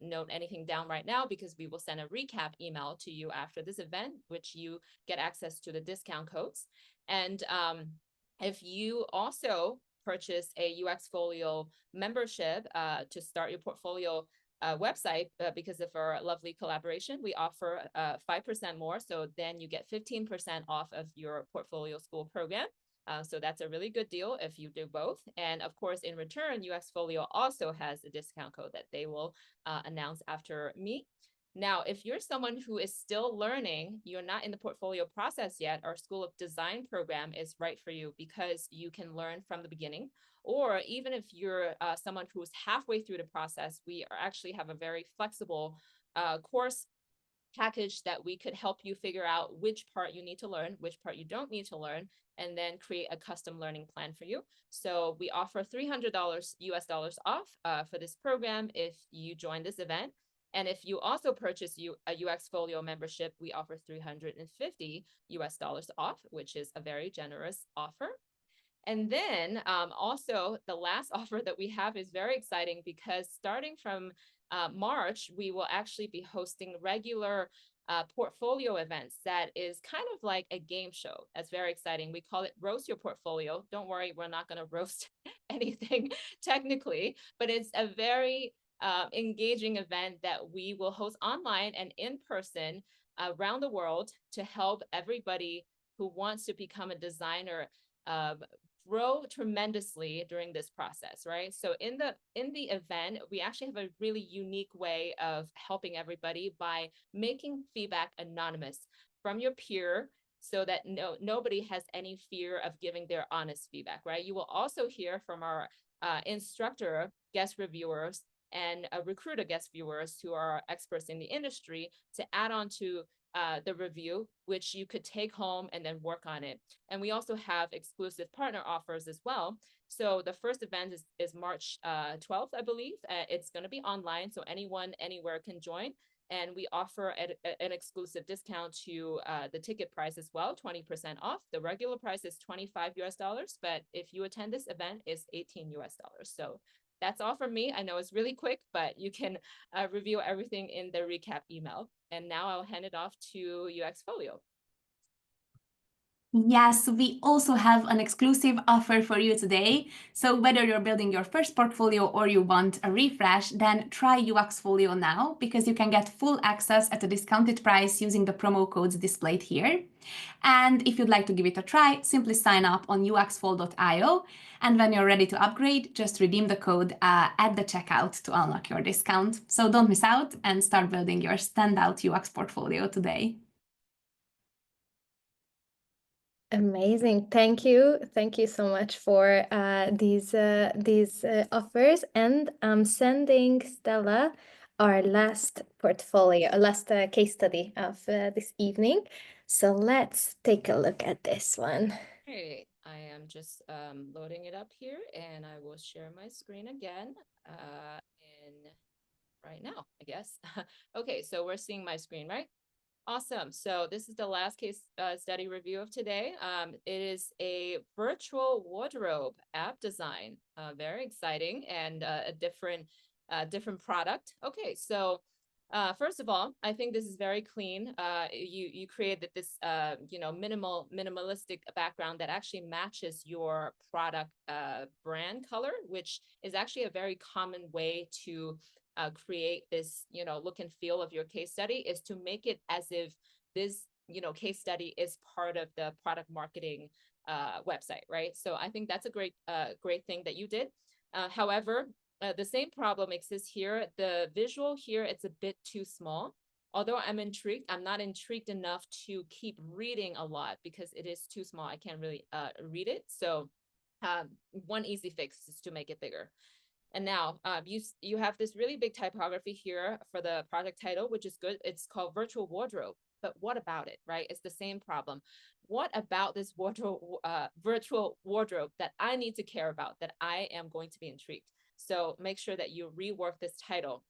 [SPEAKER 2] note anything down right now, because we will send a recap email to you after this event, which you get access to the discount codes. And if you also purchase a UXFolio membership to start your portfolio website, because of our lovely collaboration, we offer 5% more. So then you get 15% off of your portfolio school program. So that's a really good deal if you do both. And of course, in return, UXFolio also has a discount code that they will announce after me. Now, if you're someone who is still learning, you're not in the portfolio process yet, our School of Design program is right for you, because you can learn from the beginning. Or even if you're someone who's halfway through the process, we actually have a very flexible course package that we could help you figure out which part you need to learn, which part you don't need to learn, and then create a custom learning plan for you. So we offer $300 US dollars off for this program if you join this event. And if you also purchase a UXFolio membership, we offer $350 US dollars off, which is a very generous offer. And then also the last offer that we have is very exciting, because starting from March, we will actually be hosting regular portfolio events that is kind of like a game show. That's very exciting. We call it Roast Your Portfolio. Don't worry, we're not going to roast anything technically, but it's a very engaging event that we will host online and in person around the world to help everybody who wants to become a designer grow tremendously during this process, right? So in the event, we actually have a really unique way of helping everybody by making feedback anonymous from your peer, so that nobody has any fear of giving their honest feedback, right? You will also hear from our instructor guest reviewers and recruiter guest viewers who are experts in the industry to add on to the review, which you could take home and then work on it. And we also have exclusive partner offers as well. So the first event is March 12th, I believe. It's going to be online, so anyone, anywhere can join. And we offer an exclusive discount to the ticket price as well, 20% off. The regular price is $25 US dollars, but if you attend this event, it's $18 US dollars. So that's all from me. I know it's really quick, but you can review everything in the recap email. And now I'll hand it off to UXFolio.
[SPEAKER 3] Yes, we also have an exclusive offer for you today. So whether you're building your first portfolio or you want a refresh, then try UXFolio now, because you can get full access at a discounted price using the promo codes displayed here. And if you'd like to give it a try, simply sign up on uxfol.io. And when you're ready to upgrade, just redeem the code at the checkout to unlock your discount. So don't miss out and start building your standout UX portfolio today.
[SPEAKER 1] Amazing. Thank you. Thank you so much for these offers. And I'm sending Stella our last case study of this evening. So let's take a look at this one.
[SPEAKER 2] Great. I am just loading it up here, and I will share my screen again right now, I guess. Okay, so we're seeing my screen, right? Awesome. So this is the last case study review of today. It is a virtual wardrobe app design. Very exciting, and a different product. Okay, so first of all, I think this is very clean. You created this minimalistic background that actually matches your product brand color, which is actually a very common way to create this, look and feel of your case study, is to make it as if this, case study is part of the product marketing website, right? So I think that's a great thing that you did. However, the same problem exists here. The visual here, it's a bit too small. Although I'm intrigued, I'm not intrigued enough to keep reading a lot because it is too small. I can't really read it. So one easy fix is to make it bigger. And now you have this really big typography here for the project title, which is good. It's called Virtual Wardrobe. but what about it, right? It's the same problem. What about this wardrobe, virtual wardrobe that I need to care about, that I am going to be intrigued? So make sure that you rework this title.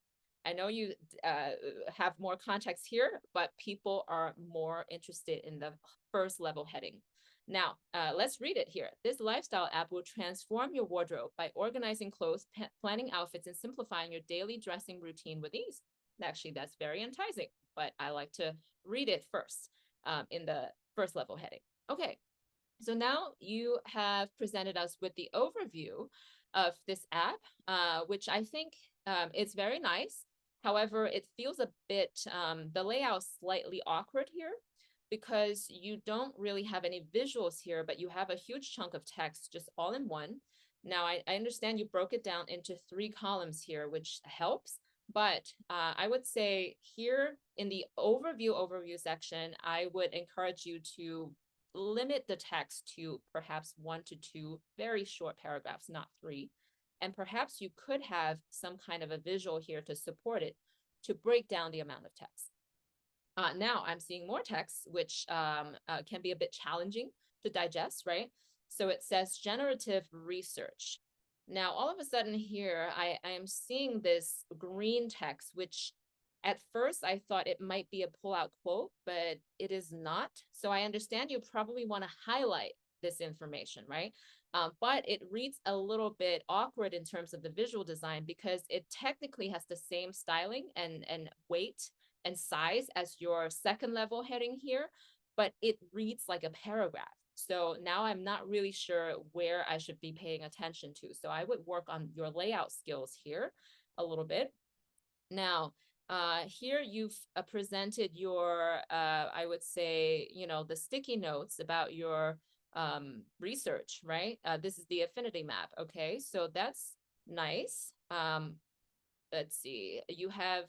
[SPEAKER 2] I know you have more context here, but people are more interested in the first level heading. Now, let's read it here. This lifestyle app will transform your wardrobe by organizing clothes, planning outfits, and simplifying your daily dressing routine with ease. Actually, that's very enticing, but I like to read it first in the first level heading. Okay, so now you have presented us with the overview of this app, which I think is very nice. However, it feels a bit, the layout slightly awkward here because you don't really have any visuals here, but you have a huge chunk of text just all in one. Now, I understand you broke it down into 3 columns here, which helps. But I would say here in the overview section, I would encourage you to limit the text to perhaps 1 to 2 very short paragraphs, not 3. And perhaps you could have some kind of a visual here to support it, to break down the amount of text. Now I'm seeing more text, which can be a bit challenging to digest, right? So it says generative research. Now, all of a sudden here, I am seeing this green text, which at first I thought it might be a pull-out quote, but it is not. So I understand you probably want to highlight this information, right? But it reads a little bit awkward in terms of the visual design because it technically has the same styling and weight and size as your second level heading here, but it reads like a paragraph. So now I'm not really sure where I should be paying attention to. So I would work on your layout skills here a little bit. Now, here you've presented your, I would say, the sticky notes about your research, right? This is the affinity map. Okay, so that's nice. Let's see, you have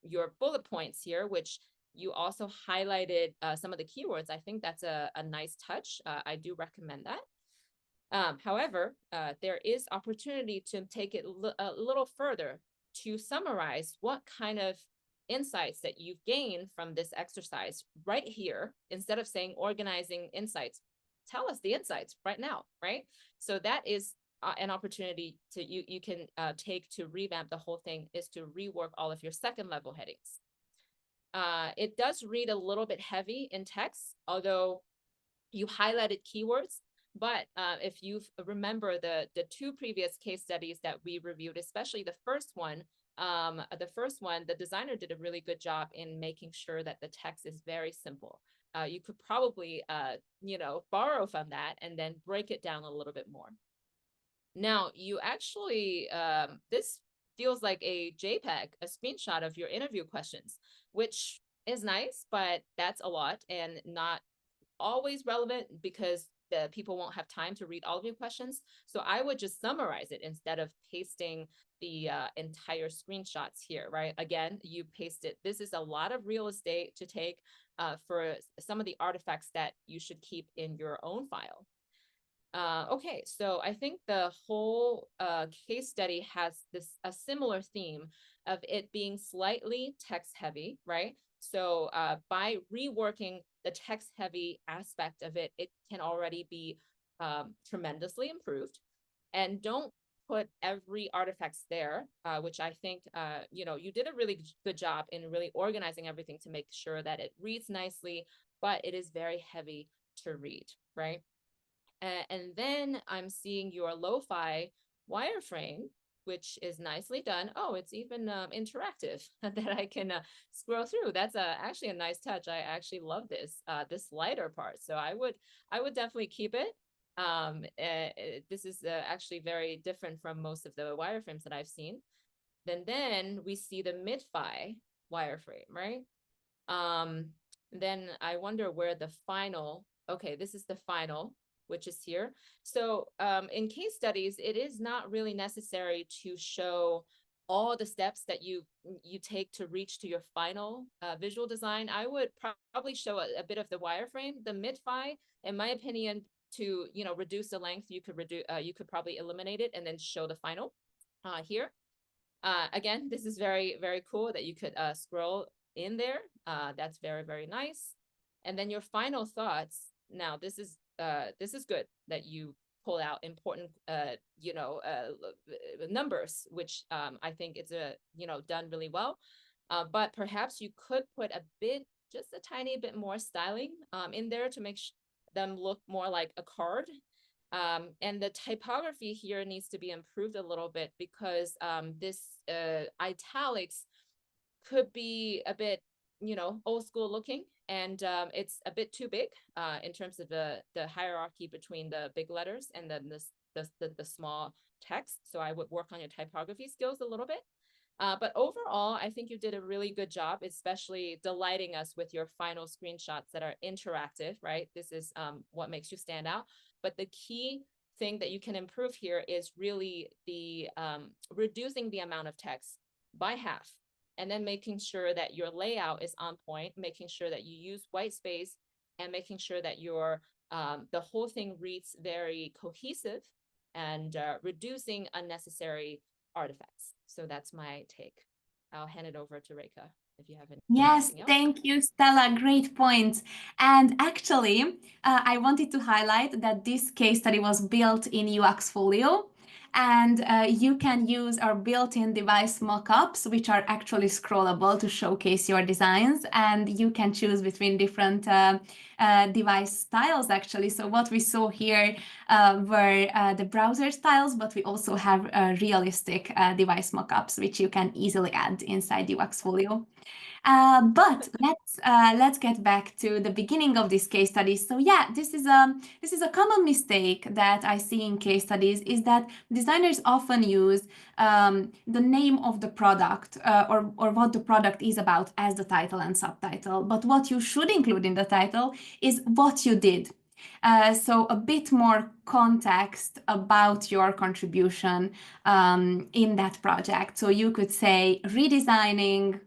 [SPEAKER 2] your bullet points here, which you also highlighted some of the keywords. I think that's a nice touch. I do recommend that. However, there is opportunity to take it a little further to summarize what kind of insights that you've gained from this exercise right here. Instead of saying organizing insights, tell us the insights right now, right? So that is an opportunity to you can take to revamp the whole thing, is to rework all of your second level headings. It does read a little bit heavy in text, although you highlighted keywords. But if you remember the 2 previous case studies that we reviewed, especially the first one, the designer did a really good job in making sure that the text is very simple. You could probably, borrow from that and then break it down a little bit more. Now, you actually, this feels like a JPEG, a screenshot of your interview questions, which is nice, but that's a lot and not always relevant because the people won't have time to read all of your questions. So I would just summarize it instead of pasting the entire screenshots here, right? Again, you paste it. This is a lot of real estate to take for some of the artifacts that you should keep in your own file. Okay, so I think the whole case study has a similar theme of it being slightly text heavy, right? So by reworking the text heavy aspect of it, it can already be tremendously improved. And don't put every artifacts there, which I think, you did a really good job in really organizing everything to make sure that it reads nicely, but it is very heavy to read, right? And then I'm seeing your lo-fi wireframe, which is nicely done. Oh, it's even interactive that I can scroll through. That's actually a nice touch. I actually love this lighter part. So I would definitely keep it. This is actually very different from most of the wireframes that I've seen. Then we see the mid-fi wireframe, right? Then I wonder where the final, okay, this is the final, which is here. So in case studies, it is not really necessary to show all the steps that you take to reach to your final visual design. I would probably show a bit of the wireframe, the mid-fi, in my opinion, to reduce the length. You could probably eliminate it and then show the final here. Again, this is very, very cool that you could scroll in there. That's very, very nice. And then your final thoughts. Now, this is good that you pull out important, numbers, which I think it's done really well. But perhaps you could put just a tiny bit more styling in there to make them look more like a card. And the typography here needs to be improved a little bit because this italics could be a bit, old school looking, and it's a bit too big in terms of the hierarchy between the big letters and then the small text. So I would work on your typography skills a little bit. But overall, I think you did a really good job, especially delighting us with your final screenshots that are interactive, right? This is what makes you stand out. But the key thing that you can improve here is really the reducing the amount of text by half, and then making sure that your layout is on point, making sure that you use white space, and making sure that your the whole thing reads very cohesive, and reducing unnecessary artifacts. So that's my take. I'll hand it over to Reika if you have anything
[SPEAKER 3] Yes,
[SPEAKER 2] else.
[SPEAKER 3] thank you, Stella. Great point. And actually, I wanted to highlight that this case study was built in UXFolio, and you can use our built-in device mockups, which are actually scrollable to showcase your designs, and you can choose between different device styles, actually. So what we saw here were the browser styles, but we also have realistic device mockups, which you can easily add inside UXFolio. But let's get back to the beginning of this case study. So yeah, this is a common mistake that I see in case studies, is that designers often use the name of the product or what the product is about as the title and subtitle. But what you should include in the title is what you did. So a bit more context about your contribution in that project. So you could say redesigning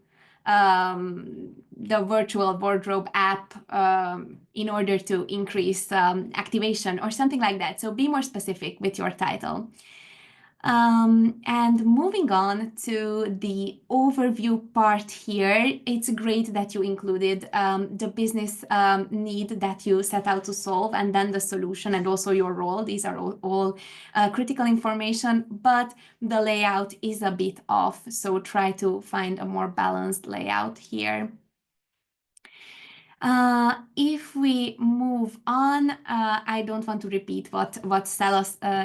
[SPEAKER 3] the virtual wardrobe app in order to increase activation or something like that. So be more specific with your title. And moving on to the overview part here, it's great that you included the business need that you set out to solve, and then the solution and also your role. These are all critical information, but the layout is a bit off. So try to find a more balanced layout here. If we move on, I don't want to repeat what Stella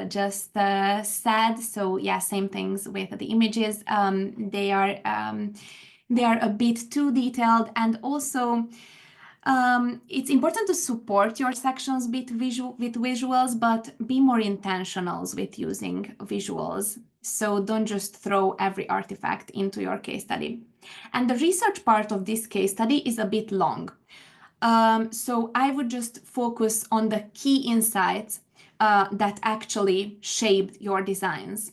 [SPEAKER 3] just said. So yeah, same things with the images. They are a bit too detailed, and also it's important to support your sections with visuals, but be more intentional with using visuals. So don't just throw every artifact into your case study. And the research part of this case study is a bit long. So I would just focus on the key insights that actually shaped your designs.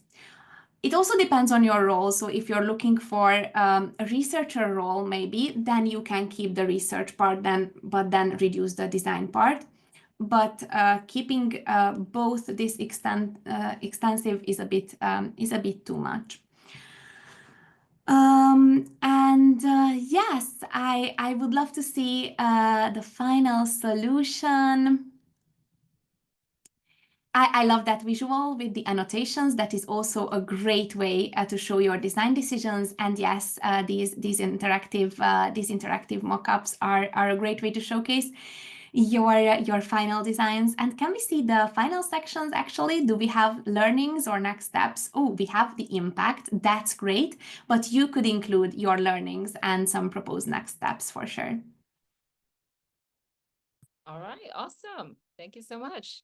[SPEAKER 3] It also depends on your role. So if you're looking for a researcher role, maybe, then you can keep the research part, but then reduce the design part. But keeping both this extensive is a bit too much. Yes, I would love to see the final solution. I love that visual with the annotations. That is also a great way to show your design decisions. And yes, these interactive mockups are a great way to showcase your final designs. And can we see the final sections actually? Do we have learnings or next steps? Oh, we have the impact. That's great. But you could include your learnings and some proposed next steps for sure.
[SPEAKER 2] All right, awesome. Thank you so much.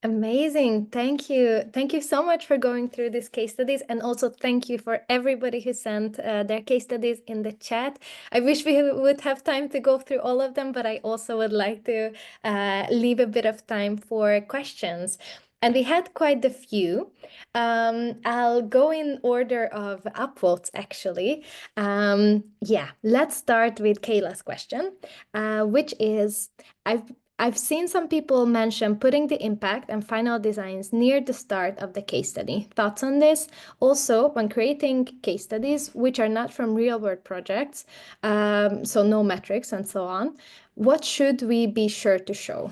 [SPEAKER 1] Amazing. Thank you. Thank you so much for going through these case studies. And also thank you for everybody who sent their case studies in the chat. I wish we would have time to go through all of them, but I also would like to leave a bit of time for questions. And we had quite a few. I'll go in order of upvotes, actually. Yeah, let's start with Kayla's question, which is, I've seen some people mention putting the impact and final designs near the start of the case study. Thoughts on this? Also, when creating case studies, which are not from real-world projects, so no metrics and so on, what should we be sure to show?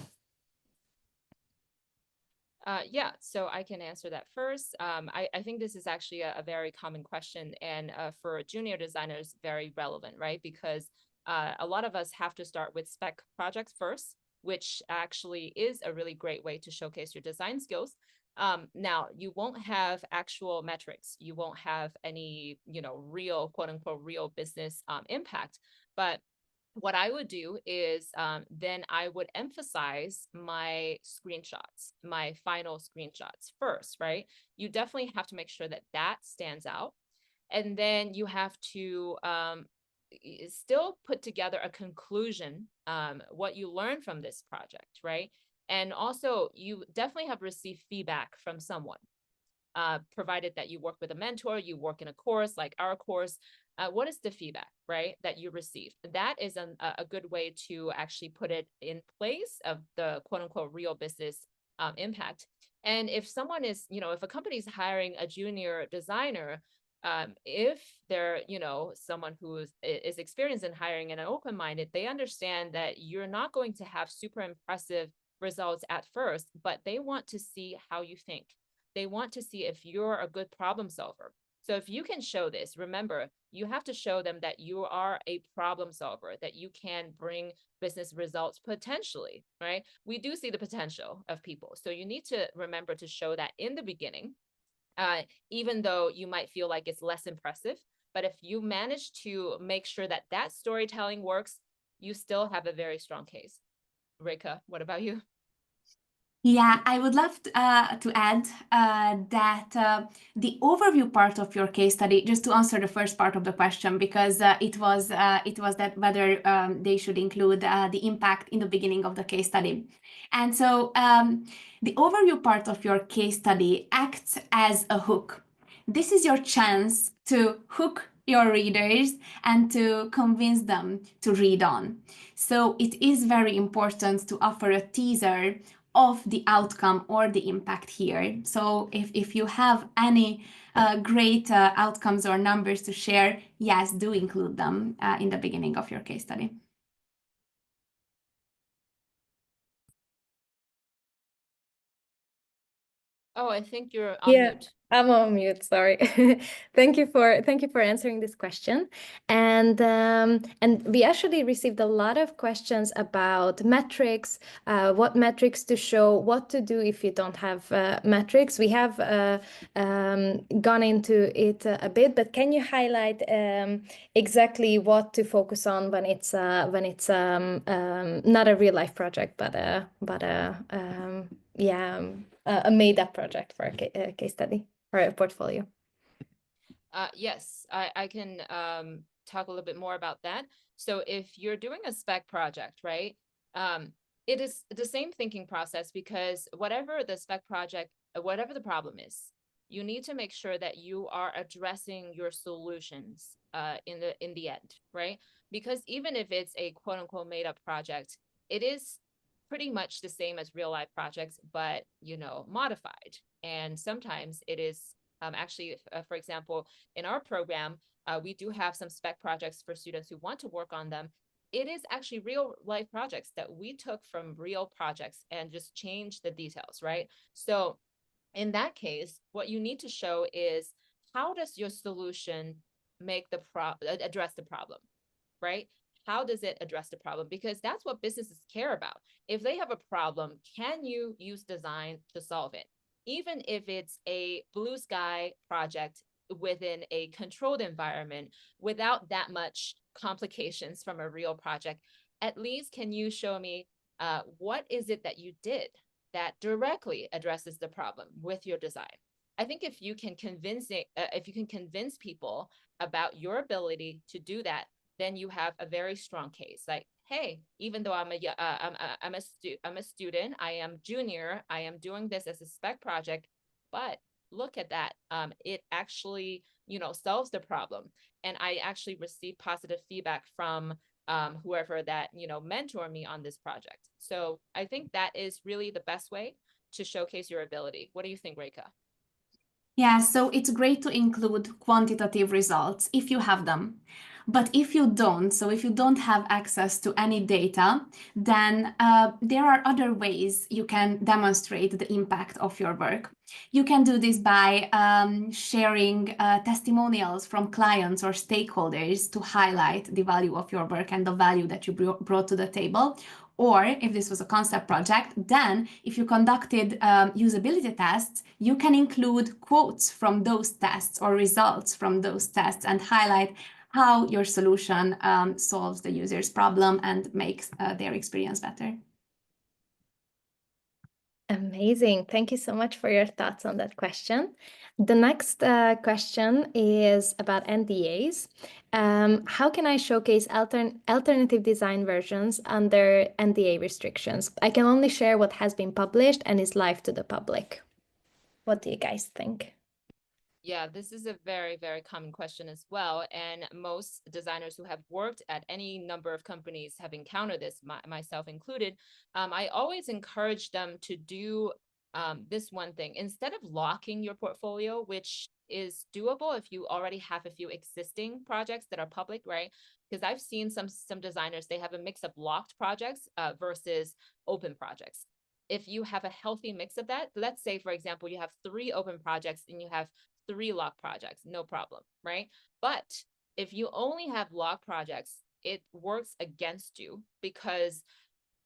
[SPEAKER 2] Yeah, so I can answer that first. I think this is actually a very common question, and for junior designers, very relevant, right? Because a lot of us have to start with spec projects first, which actually is a really great way to showcase your design skills. Now, you won't have actual metrics. You won't have any, real, quote unquote, real business impact. But what I would do is then I would emphasize my screenshots, my final screenshots first, right? You definitely have to make sure that that stands out. And then you have to still put together a conclusion, what you learned from this project, right? And also, you definitely have received feedback from someone. Provided that you work with a mentor, you work in a course like our course, what is the feedback, right, that you received? That is a good way to actually put it in place of the quote unquote real business impact. And if someone is, if a company is hiring a junior designer, if they're, someone who is experienced in hiring and open-minded, they understand that you're not going to have super impressive results at first, but they want to see how you think. They want to see if you're a good problem solver. So if you can show this, remember, you have to show them that you are a problem solver, that you can bring business results potentially, right? We do see the potential of people. So you need to remember to show that in the beginning, even though you might feel like it's less impressive. But if you manage to make sure that that storytelling works, you still have a very strong case. Reka, what about you?
[SPEAKER 3] Yeah, I would love to add that the overview part of your case study, just to answer the first part of the question, because it was that whether they should include the impact in the beginning of the case study. And so the overview part of your case study acts as a hook. This is your chance to hook your readers and to convince them to read on. So it is very important to offer a teaser of the outcome or the impact here. So if you have any great outcomes or numbers to share, yes, do include them in the beginning of your case study.
[SPEAKER 2] Oh, I think you're on mute.
[SPEAKER 1] I'm on mute, sorry. Thank you for answering this question. And we actually received a lot of questions about metrics, what metrics to show, what to do if you don't have metrics. We have gone into it a bit, but can you highlight exactly what to focus on when it's not a real life project, but a made up project for a case study or a portfolio?
[SPEAKER 2] Yes, I can talk a little bit more about that. So if you're doing a spec project, right, it is the same thinking process, because whatever the spec project, whatever the problem is, you need to make sure that you are addressing your solutions in the end, right? Because even if it's a quote unquote made up project, it is pretty much the same as real life projects, but modified. And sometimes it is actually, for example, in our program, we do have some spec projects for students who want to work on them. It is actually real life projects that we took from real projects and just changed the details, right? So in that case, what you need to show is, how does your solution address the problem, right? How does it address the problem? Because that's what businesses care about. If they have a problem, can you use design to solve it? Even if it's a blue sky project within a controlled environment without that much complications from a real project, at least can you show me what is it that you did that directly addresses the problem with your design? I think if you can convince people about your ability to do that, then you have a very strong case. Like, hey, even though I'm a student, I am junior, I am doing this as a spec project, but look at that. It actually, solves the problem. And I actually received positive feedback from whoever that, mentor me on this project. So I think that is really the best way to showcase your ability. What do you think, Rekha?
[SPEAKER 3] Yeah, so it's great to include quantitative results if you have them. But if you don't, so if you don't have access to any data, then there are other ways you can demonstrate the impact of your work. You can do this by sharing testimonials from clients or stakeholders to highlight the value of your work and the value that you brought to the table. Or if this was a concept project, then if you conducted usability tests, you can include quotes from those tests or results from those tests and highlight how your solution solves the user's problem and makes their experience better.
[SPEAKER 1] Amazing. Thank you so much for your thoughts on that question. The next question is about NDAs. How can I showcase alternative design versions under NDA restrictions? I can only share what has been published and is live to the public. What do you guys think?
[SPEAKER 2] Yeah, this is a very, very common question as well. And most designers who have worked at any number of companies have encountered this, myself included. I always encourage them to do this one thing. Instead of locking your portfolio, which is doable if you already have a few existing projects that are public, right? Because I've seen some designers, they have a mix of locked projects versus open projects. If you have a healthy mix of that, let's say, for example, you have 3 open projects and you have 3 lock projects, no problem, right? But if you only have lock projects, it works against you because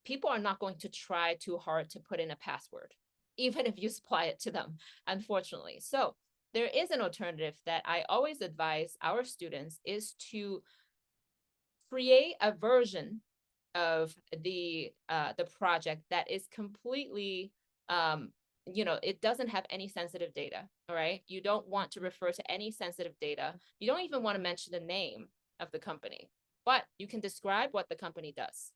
[SPEAKER 2] people are not going to try too hard to put in a password, even if you supply it to them, unfortunately. So there is an alternative that I always advise our students is to create a version of the project that is completely it doesn't have any sensitive data. All right, you don't want to refer to any sensitive data. You don't even want to mention the name of the company, but you can describe what the company does.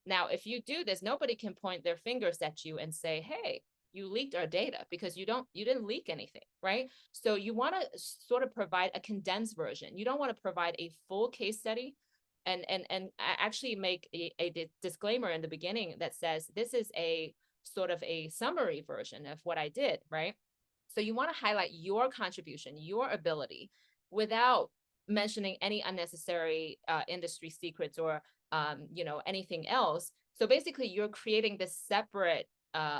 [SPEAKER 2] Now, if you do this, nobody can point their fingers at you and say, hey, you leaked our data, because you didn't leak anything, right? So you want to sort of provide a condensed version. You don't want to provide a full case study and actually make a disclaimer in the beginning that says this is a sort of a summary version of what I did, right? So you want to highlight your contribution, your ability, without mentioning any unnecessary industry secrets or anything else. So basically, you're creating this separate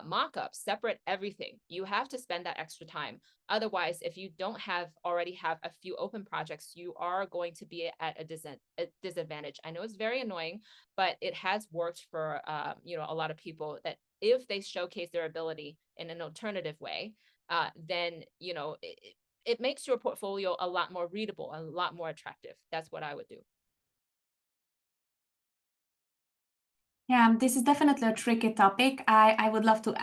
[SPEAKER 2] mock-up, separate everything. You have to spend that extra time. Otherwise, if you don't already have a few open projects, you are going to be at a disadvantage. I know it's very annoying, but it has worked for a lot of people that if they showcase their ability in an alternative way, then it makes your portfolio a lot more readable, a lot more attractive. That's what I would do.
[SPEAKER 3] Yeah, this is definitely a tricky topic. I would like to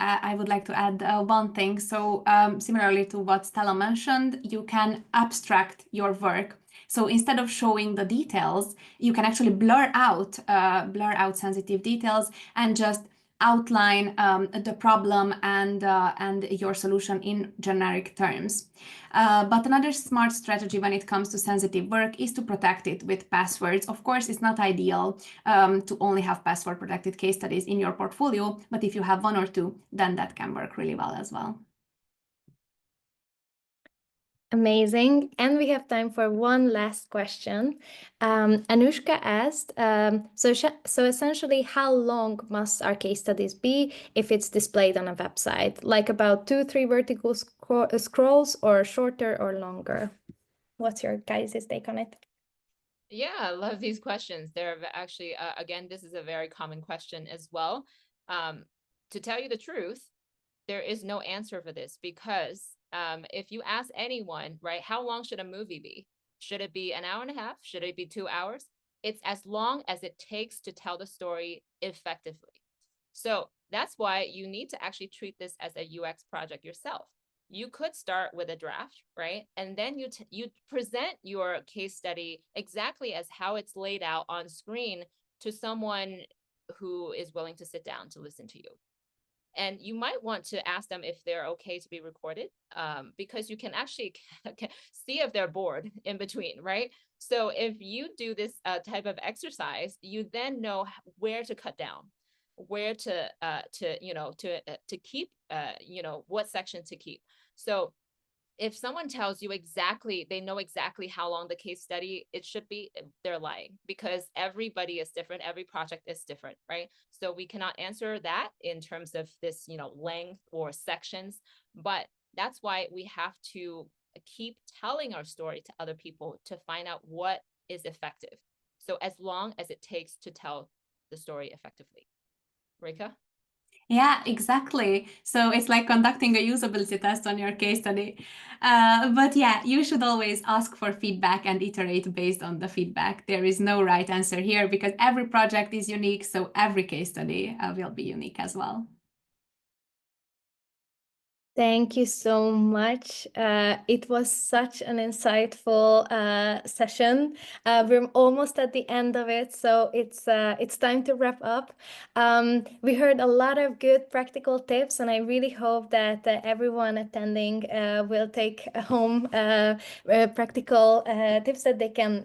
[SPEAKER 3] add one thing. So similarly to what Stella mentioned, you can abstract your work. So instead of showing the details, you can actually blur out sensitive details and just outline the problem and your solution in generic terms. But another smart strategy when it comes to sensitive work is to protect it with passwords. Of course, it's not ideal to only have password protected case studies in your portfolio, but if you have 1 or 2, then that can work really well as well.
[SPEAKER 1] Amazing. And we have time for one last question. Anushka asked, so essentially, how long must our case studies be if it's displayed on a website? Like about 2-3 vertical scrolls, or shorter or longer? What's your guys' take on it?
[SPEAKER 2] Yeah, I love these questions. They're actually, again, this is a very common question as well. To tell you the truth, there is no answer for this because if you ask anyone, right, how long should a movie be? Should it be an hour and a half? Should it be 2 hours? It's as long as it takes to tell the story effectively. So that's why you need to actually treat this as a UX project yourself. You could start with a draft, right? And then you present your case study exactly as how it's laid out on screen to someone who is willing to sit down to listen to you. And you might want to ask them if they're okay to be recorded, because you can actually see if they're bored in between, right? So if you do this type of exercise, you then know where to cut down, where to keep, what section to keep. So if someone tells you exactly, they know exactly how long the case study it should be, they're lying, because everybody is different, every project is different, right? So we cannot answer that in terms of this, length or sections, but that's why we have to keep telling our story to other people to find out what is effective. So as long as it takes to tell the story effectively. Rika?
[SPEAKER 3] Yeah, exactly. So it's like conducting a usability test on your case study. But yeah, you should always ask for feedback and iterate based on the feedback. There is no right answer here because every project is unique, so every case study will be unique as well.
[SPEAKER 1] Thank you so much. It was such an insightful session. We're almost at the end of it, so it's time to wrap up. We heard a lot of good practical tips, and I really hope that everyone attending will take home practical tips that they can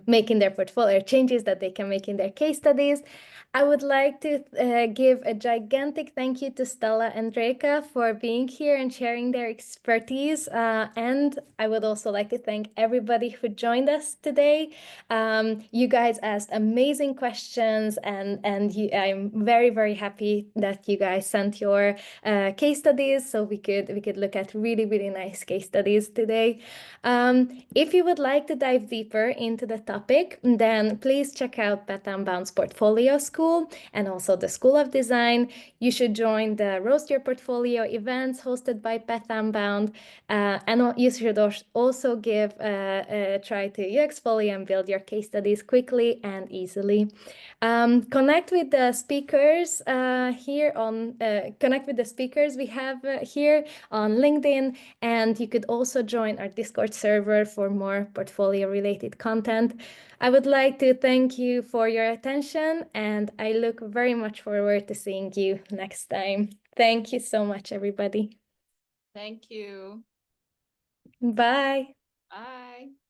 [SPEAKER 1] make in their portfolio, changes that they can make in their case studies. I would like to give a gigantic thank you to Stella and Reka for being here and sharing their expertise. And I would also like to thank everybody who joined us today. You guys asked amazing questions, and I'm very, very happy that you guys sent your case studies, so we could look at really, really nice case studies today. If you would like to dive deeper into the topic, then please check out Path Unbound's Portfolio School and also the School of Design. You should join the Roast Your Portfolio events hosted by Path Unbound, and you should also give a try to UXFolio and build your case studies quickly and easily. Connect with the speakers we have here on LinkedIn, and you could also join our Discord server for more portfolio related content. I would like to thank you for your attention, and I look very much forward to seeing you next time. Thank you so much, everybody.
[SPEAKER 2] Thank you.
[SPEAKER 1] Bye.
[SPEAKER 2] Bye.